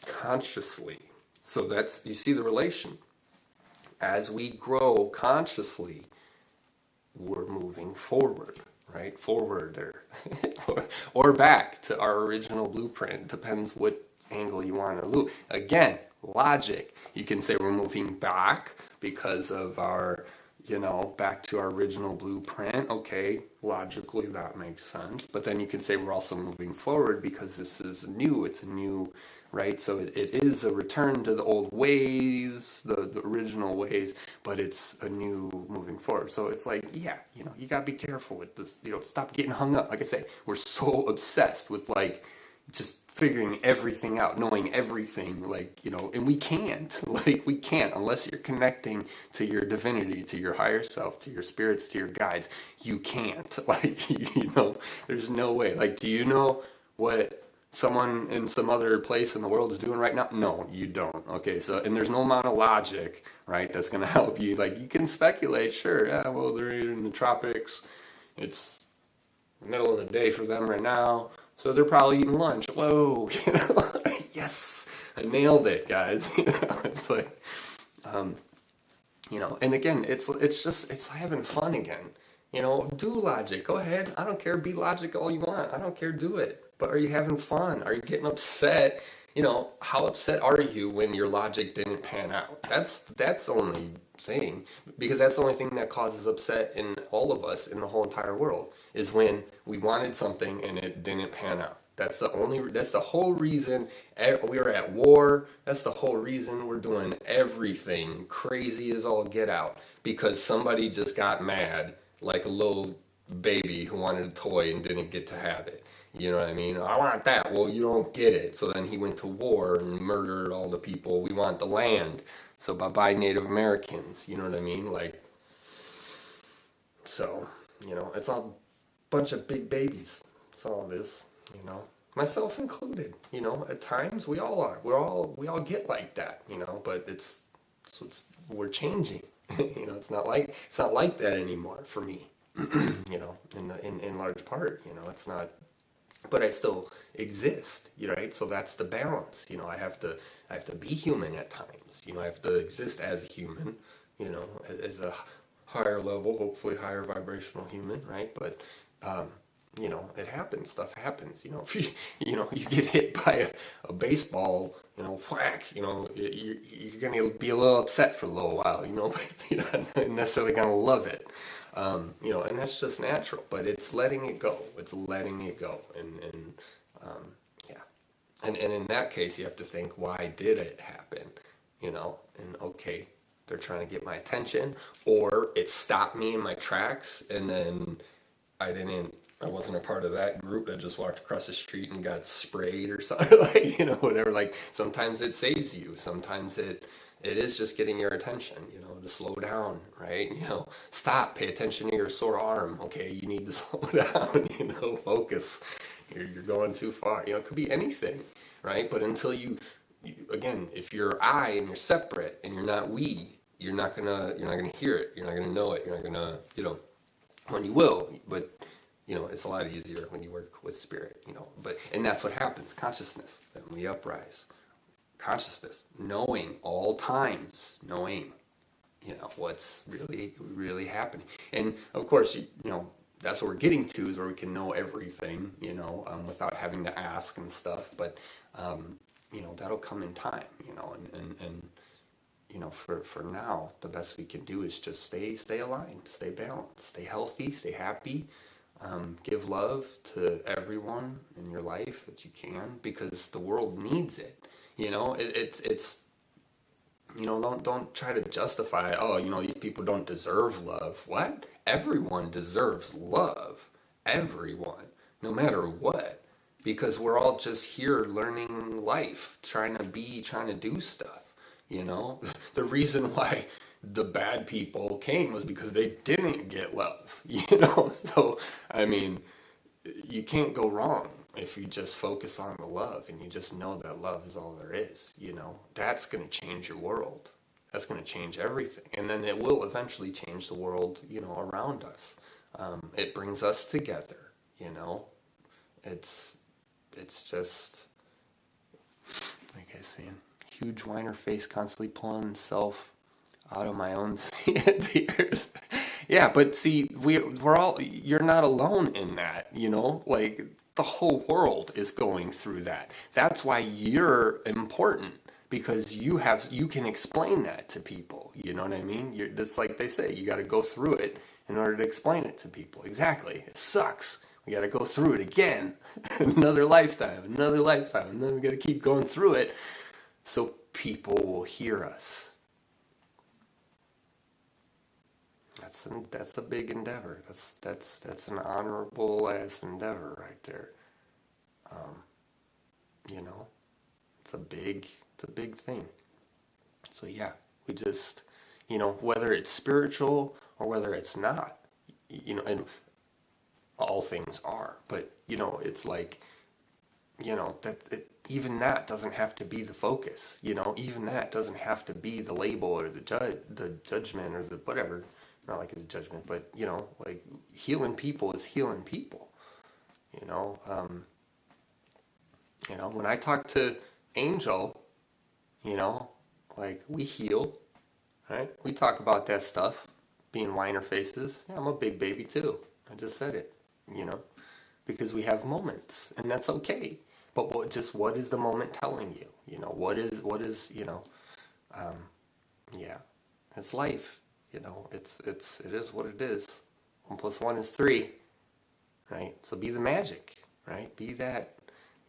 Speaker 1: Consciously. So that's, you see the relation. As we grow consciously, we're moving forward, right? Forward or back to our original blueprint. Depends what angle you want to look. Again, logic. You can say we're moving back because of our, you know, back to our original blueprint. Okay, logically that makes sense. But then you can say we're also moving forward because this is new. It's a new, right? So it is a return to the old ways, the original ways, but it's a new moving forward. So it's like, yeah, you know, you gotta be careful with this, you know, stop getting hung up. Like I say, we're so obsessed with like just figuring everything out, knowing everything, like, you know, and we can't unless you're connecting to your divinity, to your higher self, to your spirits, to your guides. You can't, like, you know, there's no way. Like, do you know what someone in some other place in the world is doing right now? No, you don't. Okay, so, and there's no amount of logic, right, that's going to help you. Like, you can speculate, sure, yeah, well, they're in the tropics, it's the middle of the day for them right now, so they're probably eating lunch. Whoa, you know, yes, I nailed it, guys. You know, it's like, you know, and again, it's having fun again. You know, do logic, go ahead, I don't care, be logic all you want, I don't care, do it. But are you having fun? Are you getting upset? You know, how upset are you when your logic didn't pan out? That's the only thing, because that's the only thing that causes upset in all of us in the whole entire world, is when we wanted something and it didn't pan out. That's the whole reason we are at war. That's the whole reason we're doing everything crazy as all get out. Because somebody just got mad, like a little baby who wanted a toy and didn't get to have it. You know what I mean? I want that. Well, you don't get it. So then he went to war and murdered all the people. We want the land. So bye-bye Native Americans. You know what I mean? Like, so, it's all a bunch of big babies. That's all it is, Myself included, at times we all are. We all get like that, but we're changing. It's not like that anymore for me. In large part, it's not, but I still exist, right? So that's the balance. I have to be human at times. I have to exist as a human, as a higher level, hopefully higher vibrational human, right? But it happens. Stuff happens. If you get hit by a baseball, whack. You're gonna be a little upset for a little while. But you're not necessarily gonna love it. And that's just natural. But it's letting it go. It's letting it go. And yeah. And in that case, you have to think, why did it happen? And okay, they're trying to get my attention, or it stopped me in my tracks, and then I wasn't a part of that group that just walked across the street and got sprayed or something, whatever. Like, sometimes it saves you. Sometimes it is just getting your attention, to slow down, right? Stop, pay attention to your sore arm. Okay, you need to slow down, focus. You're going too far. It could be anything, right? But until you again, if you're I and you're separate and you're not we, you're not gonna hear it. You're not gonna know it. You're not gonna, when you will, but it's a lot easier when you work with spirit, and that's what happens. Consciousness, then we uprise. Consciousness, knowing all times, knowing, what's really happening. And of course, that's what we're getting to, is where we can know everything, without having to ask and stuff. But, that'll come in time, and for now, the best we can do is just stay aligned, stay balanced, stay healthy, stay happy. Give love to everyone in your life that you can, because the world needs it. It's don't try to justify, these people don't deserve love. What? Everyone deserves love. Everyone, no matter what, because we're all just here learning life, trying to do stuff. The reason why the bad people came was because they didn't get love, so I mean, you can't go wrong if you just focus on the love and you just know that love is all there is. That's going to change your world. That's going to change everything, and then it will eventually change the world around us. It brings us together. It's just like I say, huge whiner face, constantly pulling himself out of my own tears. Yeah, but see, we're all, you're not alone in that, like, the whole world is going through that. That's why you're important, because you can explain that to people. You know what I mean? It's like they say, you got to go through it in order to explain it to people. Exactly. It sucks. We got to go through it again. another lifetime, and then we got to keep going through it so people will hear us. That's a big endeavor. That's an honorable ass endeavor right there. It's a big thing. So yeah, we just, whether it's spiritual or whether it's not, and all things are, but it's like, even that doesn't have to be the focus. Even that doesn't have to be the label or the judgment or the whatever. Not like it's a judgment, but like, healing people is healing people. When I talk to Angel, like, we heal, right? We talk about that stuff, being whiner faces. Yeah, I'm a big baby too. I just said it, because we have moments, and that's okay. But what is the moment telling you? What is yeah, it's life. It is what it is. 1 + 1 is 3, right? So be the magic, right? Be that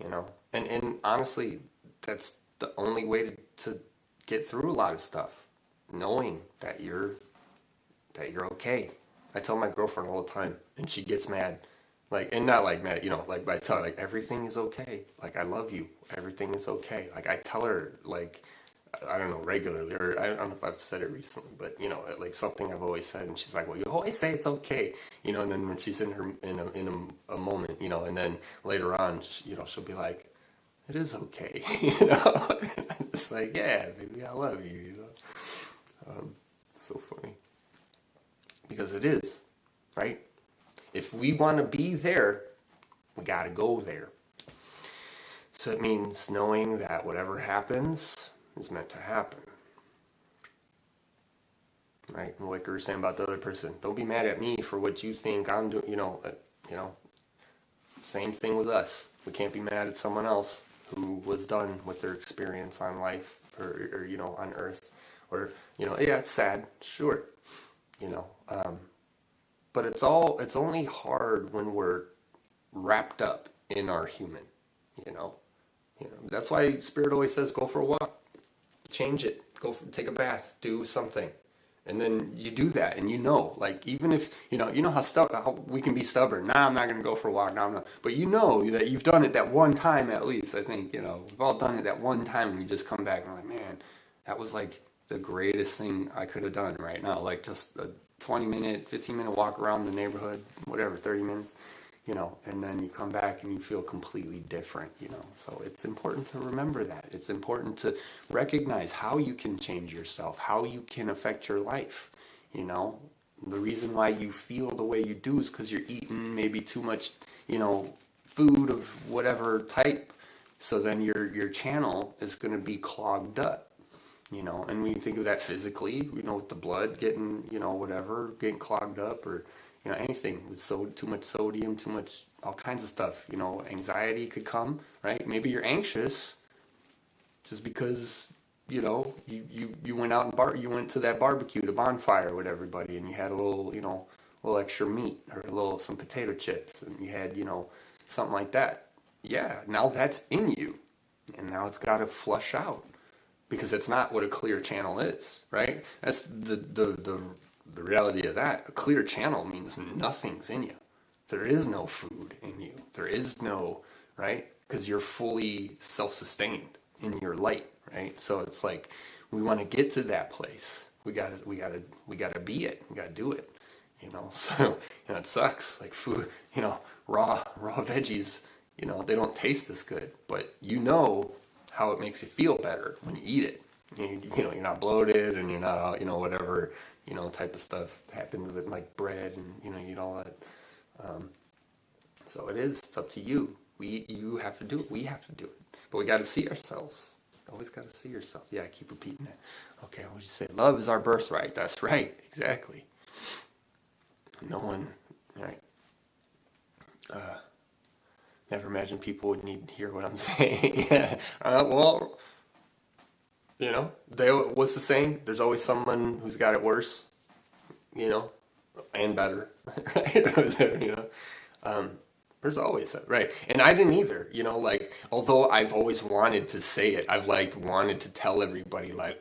Speaker 1: you know. And honestly, that's the only way to get through a lot of stuff, knowing that you're okay. I tell my girlfriend all the time, and she gets mad. Like, and not like mad, like, but I tell her, like, everything is okay. Like, I love you. Everything is okay. Like, I tell her, like, I don't know, regularly, or I don't know if I've said it recently, but, like something I've always said, and she's like, well, you always say it's okay. And then when she's in a moment, and then later on, she'll be like, it is okay, And I'm just like, yeah, baby, I love you. So funny. Because it is, right? If we want to be there, we got to go there. So it means knowing that whatever happens is meant to happen. Right? And like we were saying about the other person, don't be mad at me for what you think I'm doing, same thing with us. We can't be mad at someone else who was done with their experience on life or on earth. Or, yeah, it's sad, sure, you know. But it's only hard when we're wrapped up in our human, you know. That's why Spirit always says, go for a walk, change it, take a bath, do something. And then you do that, and like, even if, how we can be stubborn. Nah, I'm not going to go for a walk. Nah, I'm not. But that you've done it that one time at least, I think, we've all done it that one time, and you just come back and like, man, that was like the greatest thing I could have done right now. Like just a 20-minute, 15-minute walk around the neighborhood, whatever, 30 minutes, and then you come back and you feel completely different, So it's important to remember that. It's important to recognize how you can change yourself, how you can affect your life, The reason why you feel the way you do is because you're eating maybe too much, food of whatever type. So then your channel is going to be clogged up, And when you think of that physically, with the blood getting, whatever, getting clogged up or, anything with too much sodium, too much, all kinds of stuff, anxiety could come, right? Maybe you're anxious just because, you went out and you went to that barbecue, the bonfire with everybody, and you had a little, little extra meat or some potato chips, and you had, something like that. Yeah, now that's in you, and now it's got to flush out because it's not what a clear channel is, right? That's the reality of that. A clear channel means nothing's in you. There is no food in you. There is no, right? Because you're fully self-sustained in your light, right? So it's like we want to get to that place. We gotta be it. We gotta do it. So it sucks. Like food, raw veggies, they don't taste as good, but how it makes you feel better when you eat it. You're not bloated and you're not, whatever, type of stuff happens with like bread and, you eat all that. So it's up to you. You have to do it. We have to do it. But we got to see ourselves. Always got to see yourself. Yeah, I keep repeating that. Okay, what would you say? Love is our birthright. That's right. Exactly. No one, right? Never imagined people would need to hear what I'm saying. Well, what's the saying? There's always someone who's got it worse, and better, right? There's always that, right? And I didn't either, like, although I've always wanted to say it, I've wanted to tell everybody, like,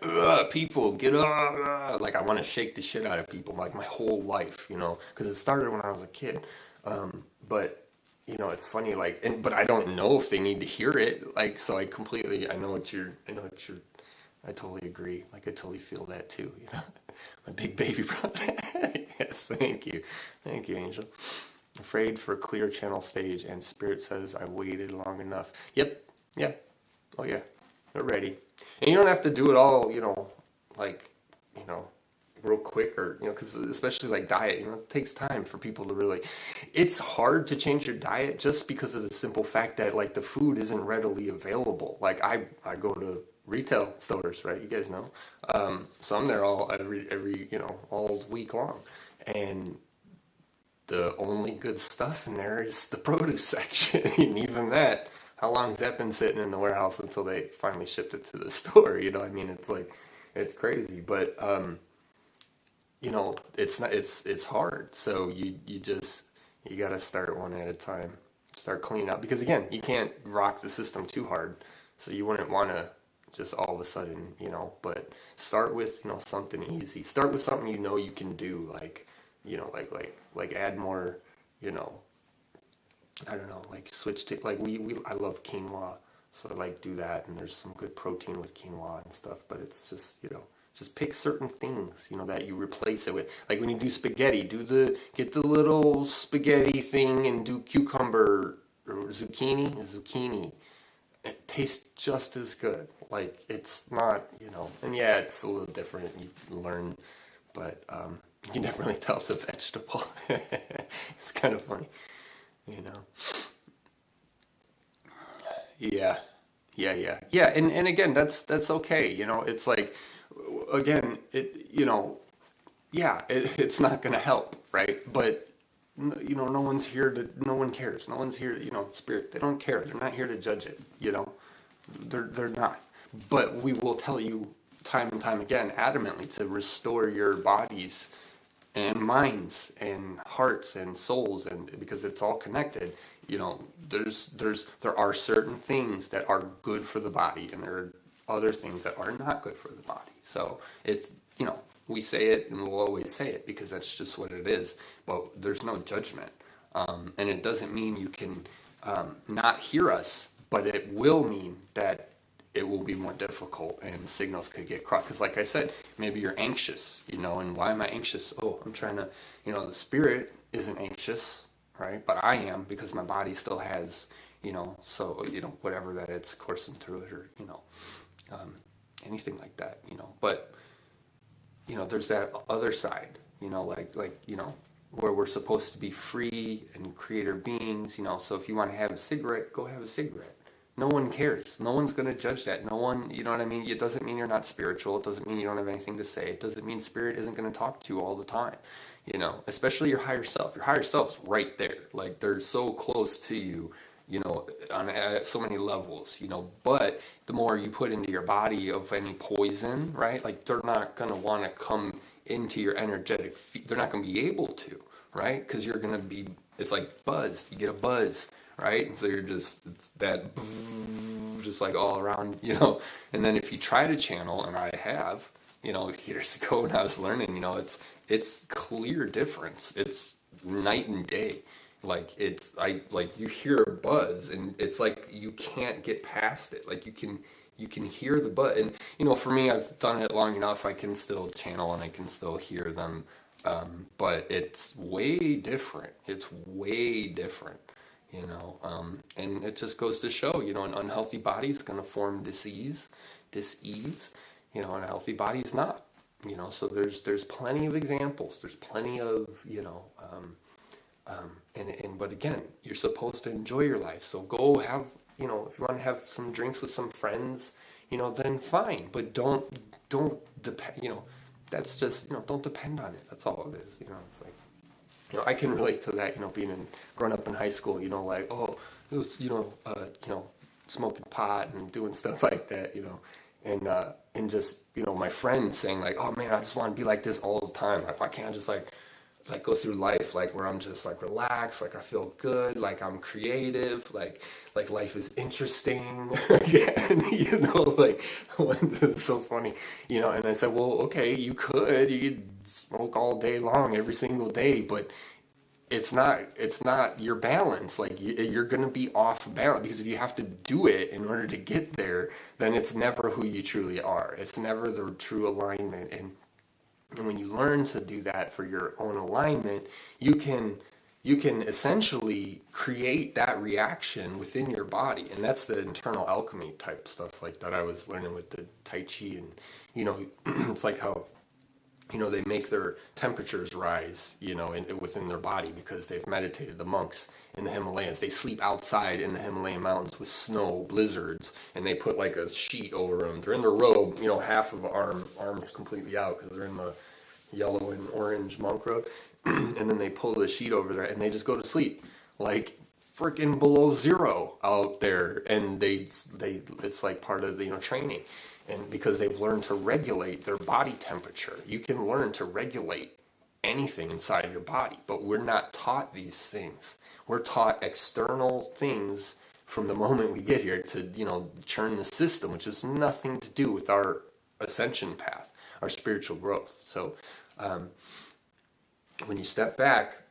Speaker 1: people, get up, like, I want to shake the shit out of people, like, my whole life, because it started when I was a kid, but, it's funny, like, but I don't know if they need to hear it, like, so I totally agree, like, I totally feel that too, my big baby brother, yes, thank you, Angel. Afraid for a clear channel stage, and Spirit says I waited long enough. Yep, yeah, oh yeah, they're ready. And you don't have to do it all, real quick or, because especially like diet, it takes time for people to really, it's hard to change your diet just because of the simple fact that like the food isn't readily available. Like I go to retail stores, right? You guys know. So I'm there every all week long, and the only good stuff in there is the produce section. And even that, how long has that been sitting in the warehouse until they finally shipped it to the store? It's like, it's crazy. But, it's hard. So you got to start one at a time. start cleaning up. Because again, you can't rock the system too hard. So you wouldn't want to just all of a sudden, but start with, something easy. Start with something you can do, like, like add more, I don't know, like switch to, like I love quinoa. So I like do that, and there's some good protein with quinoa and stuff, but it's just, just pick certain things, that you replace it with. Like when you do spaghetti, get the little spaghetti thing and do cucumber or zucchini. It tastes just as good. Like it's not, and yeah, it's a little different. You learn, but you can definitely tell it's a vegetable. It's kind of funny, Yeah. Yeah. And again, that's okay. It's like, again, it's not going to help, right? But, no one cares. No one's here, spirit, they don't care. They're not here to judge it, they're not. But we will tell you time and time again, adamantly, to restore your bodies and minds and hearts and souls, and because it's all connected. There are certain things that are good for the body, and there are other things that are not good for the body. So it's, we say it and we'll always say it because that's just what it is. But there's no judgment, and it doesn't mean you can not hear us, but it will mean that it will be more difficult and signals could get crossed. Because like I said, maybe you're anxious, and why am I anxious? Oh, I'm trying to, the spirit isn't anxious, right? But I am, because my body still has, so, whatever that it's coursing through it, or, anything like that, but, there's that other side, where we're supposed to be free and creator beings, so if you want to have a cigarette, go have a cigarette. No one cares. No one's going to judge that. No one, you know what I mean? It doesn't mean you're not spiritual. It doesn't mean you don't have anything to say. It doesn't mean spirit isn't going to talk to you all the time, especially your higher self. Your higher self's right there. Like, they're so close to you, on so many levels, but the more you put into your body of any poison, right? Like, they're not going to want to come into your energetic, they're not going to be able to, right? Because you're going to be, it's like buzz. You get a buzz. Right? And so you're just, it's that, just like all around, and then if you try to channel, and I have, years ago when I was learning, it's clear difference. It's night and day. Like you hear a buzz, and it's like, you can't get past it. Like you can hear the buzz. And, for me, I've done it long enough, I can still channel and I can still hear them. But it's way different. It's way different. And it just goes to show, an unhealthy body is going to form dis-ease, and a healthy body is not, so there's plenty of examples, there's plenty of, but again, you're supposed to enjoy your life, so go have, if you want to have some drinks with some friends, then fine, but don't depend, that's just, don't depend on it, that's all it is, it's like, I can relate to that, growing up in high school, like, oh, it was, smoking pot and doing stuff like that, and just, my friends saying like, oh man, I just want to be like this all the time. Like, why can't I just like go through life, like where I'm just like relaxed, like I feel good, like I'm creative, like life is interesting, and, like, it's so funny, and I said, well, okay, you could smoke all day long, every single day, but it's not your balance. Like, you're going to be off balance, because if you have to do it in order to get there, then it's never who you truly are. It's never the true alignment. And when you learn to do that for your own alignment, you can essentially create that reaction within your body. And that's the internal alchemy type stuff like that I was learning with the Tai Chi. And, it's like how, they make their temperatures rise, within their body, because they've meditated. The monks in the Himalayas, they sleep outside in the Himalayan mountains with snow, blizzards, and they put like a sheet over them. They're in their robe, half of arms completely out, because they're in the yellow and orange monk robe, and then they pull the sheet over there, and they just go to sleep, like freaking below zero out there, and it's like part of the training. And because they've learned to regulate their body temperature, you can learn to regulate anything inside of your body. But we're not taught these things. We're taught external things from the moment we get here to, churn the system, which has nothing to do with our ascension path, our spiritual growth. So when you step back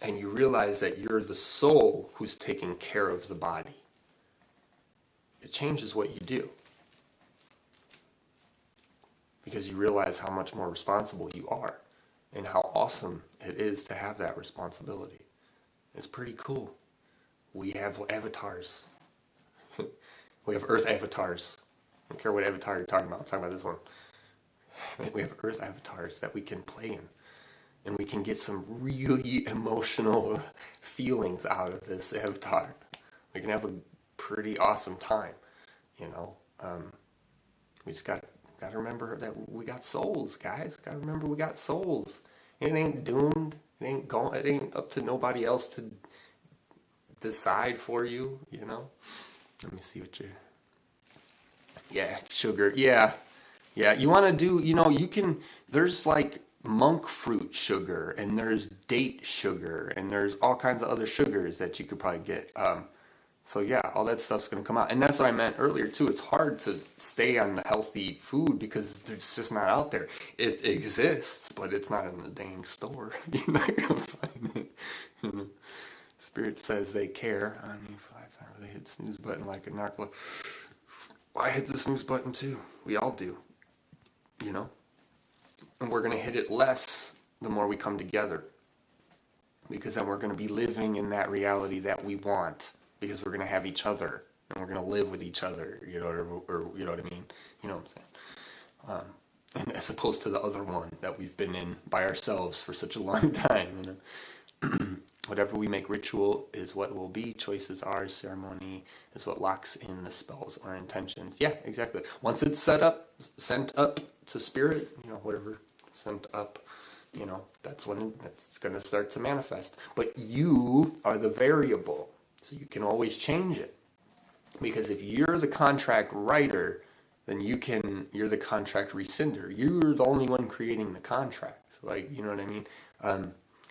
Speaker 1: and you realize that you're the soul who's taking care of the body, it changes what you do. Because you realize how much more responsible you are and how awesome it is to have that responsibility. It's pretty cool. We have avatars. We have Earth avatars. I don't care what avatar you're talking about. I'm talking about this one. We have Earth avatars that we can play in. And we can get some really emotional feelings out of this avatar. We can have a pretty awesome time, We just got to remember that we got souls, guys. Got to remember we got souls. It ain't doomed. It ain't up to nobody else to decide for you, Let me see what you're... Yeah, sugar. Yeah. You want to do, you can... There's like monk fruit sugar, and there's date sugar, and there's all kinds of other sugars that you could probably get. So yeah, all that stuff's going to come out. And that's what I meant earlier too. It's hard to stay on the healthy food because it's just not out there. It exists, but it's not in the dang store. You're not going to find it. Spirit says they care. I mean, I really hit the snooze button like a narcoleptic. I hit the snooze button too. We all do. And we're going to hit it less the more we come together. Because then we're going to be living in that reality that we want. Because we're going to have each other. And we're going to live with each other. Or you know what I mean? You know what I'm saying? And as opposed to the other one that we've been in by ourselves for such a long time. Whatever we make ritual is what will be. Choice is ours. Ceremony is what locks in the spells or intentions. Yeah, exactly. Once it's sent up to spirit, whatever, sent up, that's when it's going to start to manifest. But you are the variable, so you can always change it. Because if you're the contract writer, then you're the contract rescinder. You're the only one creating the contract. You know what I mean?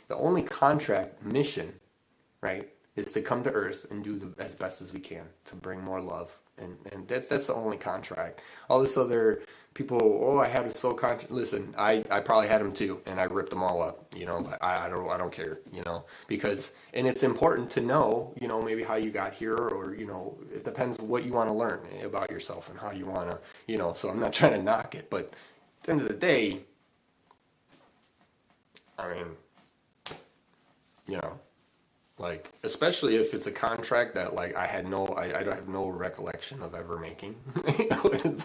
Speaker 1: The only contract mission, right, is to come to Earth and do as best as we can to bring more love. And that's the only contract. All this other people, I had a soul contract. Listen, I probably had them too, and I ripped them all up, but I don't care, because, and it's important to know, maybe how you got here, or, it depends what you want to learn about yourself and how you want to, so I'm not trying to knock it, but at the end of the day, I mean, especially if it's a contract that I don't have no recollection of ever making. It's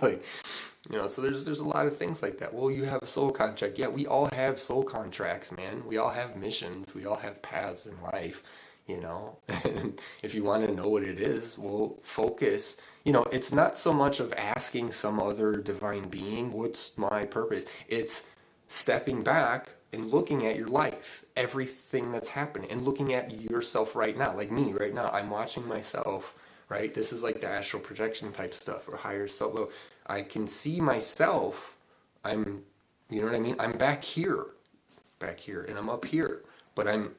Speaker 1: so there's a lot of things like that. Well, you have a soul contract. Yeah, we all have soul contracts, man. We all have missions. We all have paths in life, And if you want to know what it is, well, focus. It's not so much of asking some other divine being, what's my purpose? It's stepping back and looking at your life, everything that's happening, and looking at yourself right now, like me right now. I'm watching myself, right? This is like the astral projection type stuff, or higher self. I can see myself. You know what I mean? I'm back here, and I'm up here, but I'm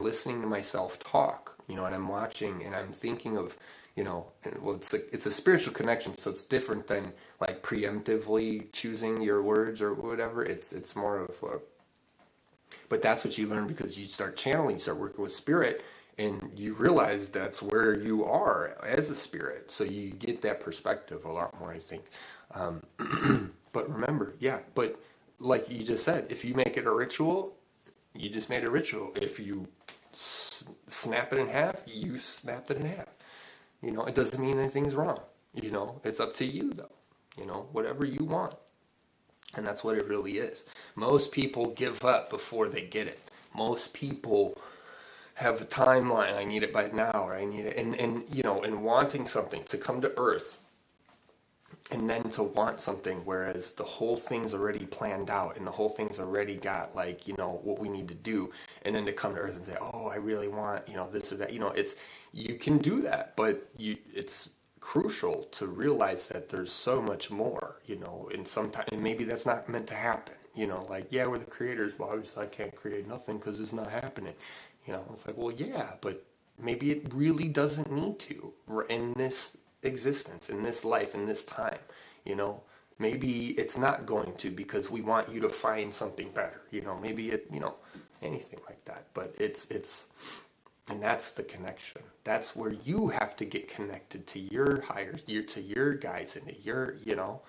Speaker 1: listening to myself talk, and I'm watching, and I'm thinking of, it's a spiritual connection, so it's different than preemptively choosing your words or whatever. It's more of but that's what you learn because you start channeling, you start working with spirit, and you realize that's where you are as a spirit. So you get that perspective a lot more, I think. But remember, but like you just said, if you make it a ritual, you just made a ritual. If you snap it in half, you snapped it in half. It doesn't mean anything's wrong. It's up to you, though. Whatever you want. And that's what it really is. Most people give up before they get it. Most people have a timeline. I need it by now, or I need it. And wanting something, to come to Earth, and then to want something, whereas the whole thing's already planned out, and the whole thing's already got, what we need to do. And then to come to Earth and say, I really want, this or that. You can do that, but it's crucial to realize that there's so much more, and sometimes, and maybe that's not meant to happen, you know, like, yeah, we're the creators, but obviously I can't create nothing because it's not happening. You know, it's like, well, yeah, but maybe it really doesn't need to in this existence, in this life, in this time, you know. Maybe it's not going to because we want you to find something better, you know. Maybe it, you know, anything like that. But and that's the connection. That's where you have to get connected to your to your guides and to your, you know.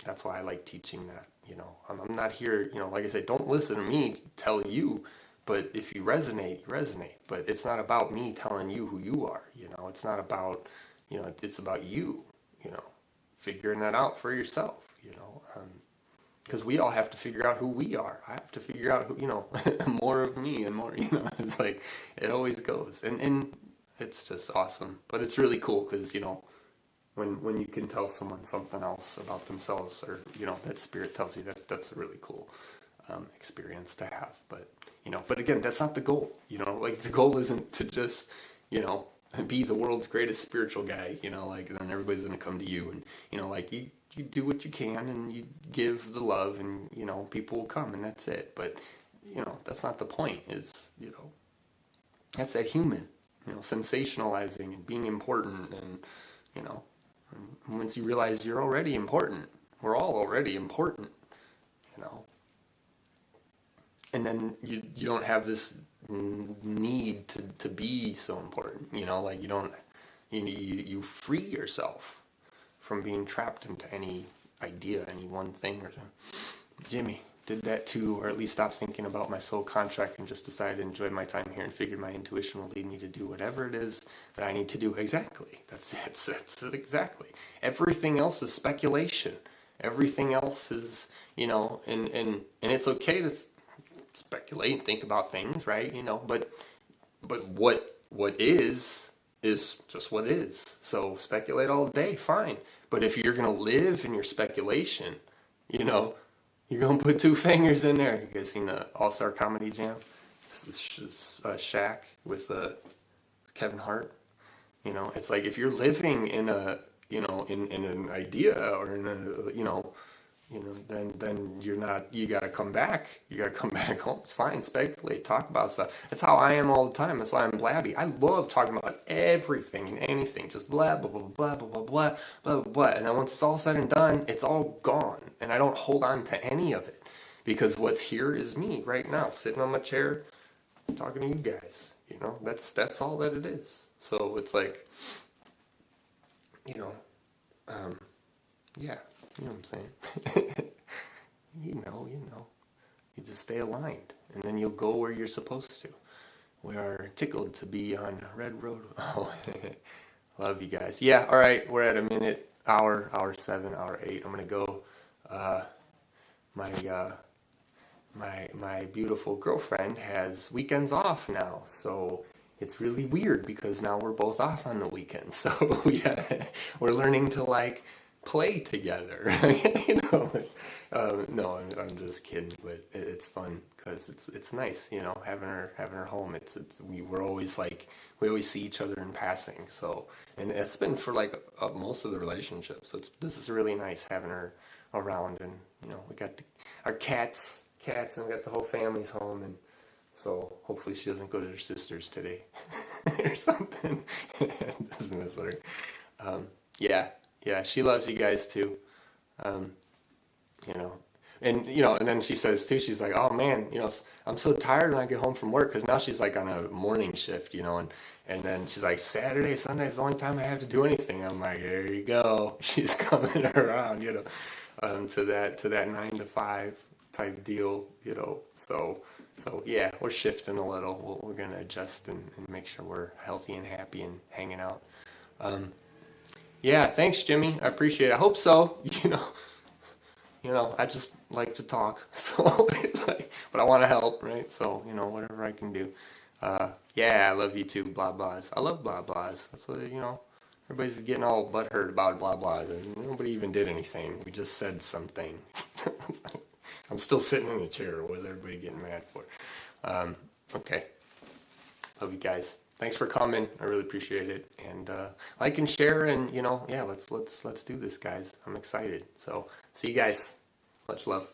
Speaker 1: That's why I like teaching that, you know. I'm not here, you know, like I said, don't listen to me tell you, but if you resonate, you resonate. But it's not about me telling you who you are, you know. It's not about, you know, it's about you, you know, figuring that out for yourself, you know. Because we all have to figure out who we are. I have to figure out who, you know, more of me and more, you know. It's like, it always goes. And it's just awesome. But it's really cool because, you know, when you can tell someone something else about themselves, or, you know, that spirit tells you, that's a really cool experience to have. But, you know, but again, that's not the goal, you know. Like, the goal isn't to just, you know, be the world's greatest spiritual guy, you know, like, then everybody's going to come to you, and, you know, like, you do what you can, and you give the love, and, you know, people will come, and that's it. But, you know, that's not the point, is, you know, that's that human, you know, sensationalizing and being important, and, you know, and once you realize you're already important, we're all already important, you know, and then you don't have this need to be so important, you know, like, you free yourself from being trapped into any idea, any one thing or something. Jimmy did that too, or at least stopped thinking about my soul contract and just decided to enjoy my time here and figured my intuition will lead me to do whatever it is that I need to do. Exactly. That's it exactly. Everything else is speculation. Everything else is, you know, and it's okay to speculate and think about things, right? You know, but what is just what is. So speculate all day, fine. But if you're gonna live in your speculation, you know, you're gonna put two fingers in there. You guys seen the All-Star Comedy Jam? Shaq with Kevin Hart. You know, it's like, if you're living in a, you know, in an idea, or in a, you know, then you're not, you gotta come back. You gotta come back home. It's fine, speculate, talk about stuff. That's how I am all the time. That's why I'm blabby. I love talking about everything and anything. Just blah, blah, blah, blah, blah, blah, blah, blah, blah, blah. And then once it's all said and done, it's all gone. And I don't hold on to any of it. Because what's here is me right now, sitting on my chair, talking to you guys. You know, that's all that it is. So it's like, you know, yeah. You know what I'm saying? you know. You just stay aligned, and then you'll go where you're supposed to. We are tickled to be on Red Road. Oh, love you guys. Yeah, all right. We're at a minute, hour 7, hour 8. I'm gonna go. My beautiful girlfriend has weekends off now, so it's really weird because now we're both off on the weekends. So yeah, we're learning to like play together. You know, no, I'm just kidding, but it's fun because it's nice, you know, having her home. We're always like, we always see each other in passing. So, and it's been for like most of the relationship. So this is really nice having her around, and you know, we got our cats, and we got the whole family's home, and so hopefully she doesn't go to her sister's today or something. Doesn't mess with her. Yeah, she loves you guys too. You know, and then she says too, she's like, oh man, you know, I'm so tired when I get home from work, because now she's like on a morning shift, you know, and then she's like, Saturday, Sunday is the only time I have to do anything. I'm like, there you go. She's coming around, you know, to that 9 to 5 type deal, you know. So yeah, we're shifting a little. We're gonna adjust and make sure we're healthy and happy and hanging out. Yeah, thanks, Jimmy. I appreciate it. I hope so. You know, I just like to talk, so but I want to help, right? So, you know, whatever I can do. Yeah, I love you too, blah blahs. I love blah blahs. That's what, you know, everybody's getting all butthurt about blah blahs, and nobody even did anything. We just said something. I'm still sitting in the chair. What is everybody getting mad for? Okay. Love you guys. Thanks for coming. I really appreciate it. And like and share, and you know, yeah, let's do this, guys. I'm excited. So see you guys. Much love.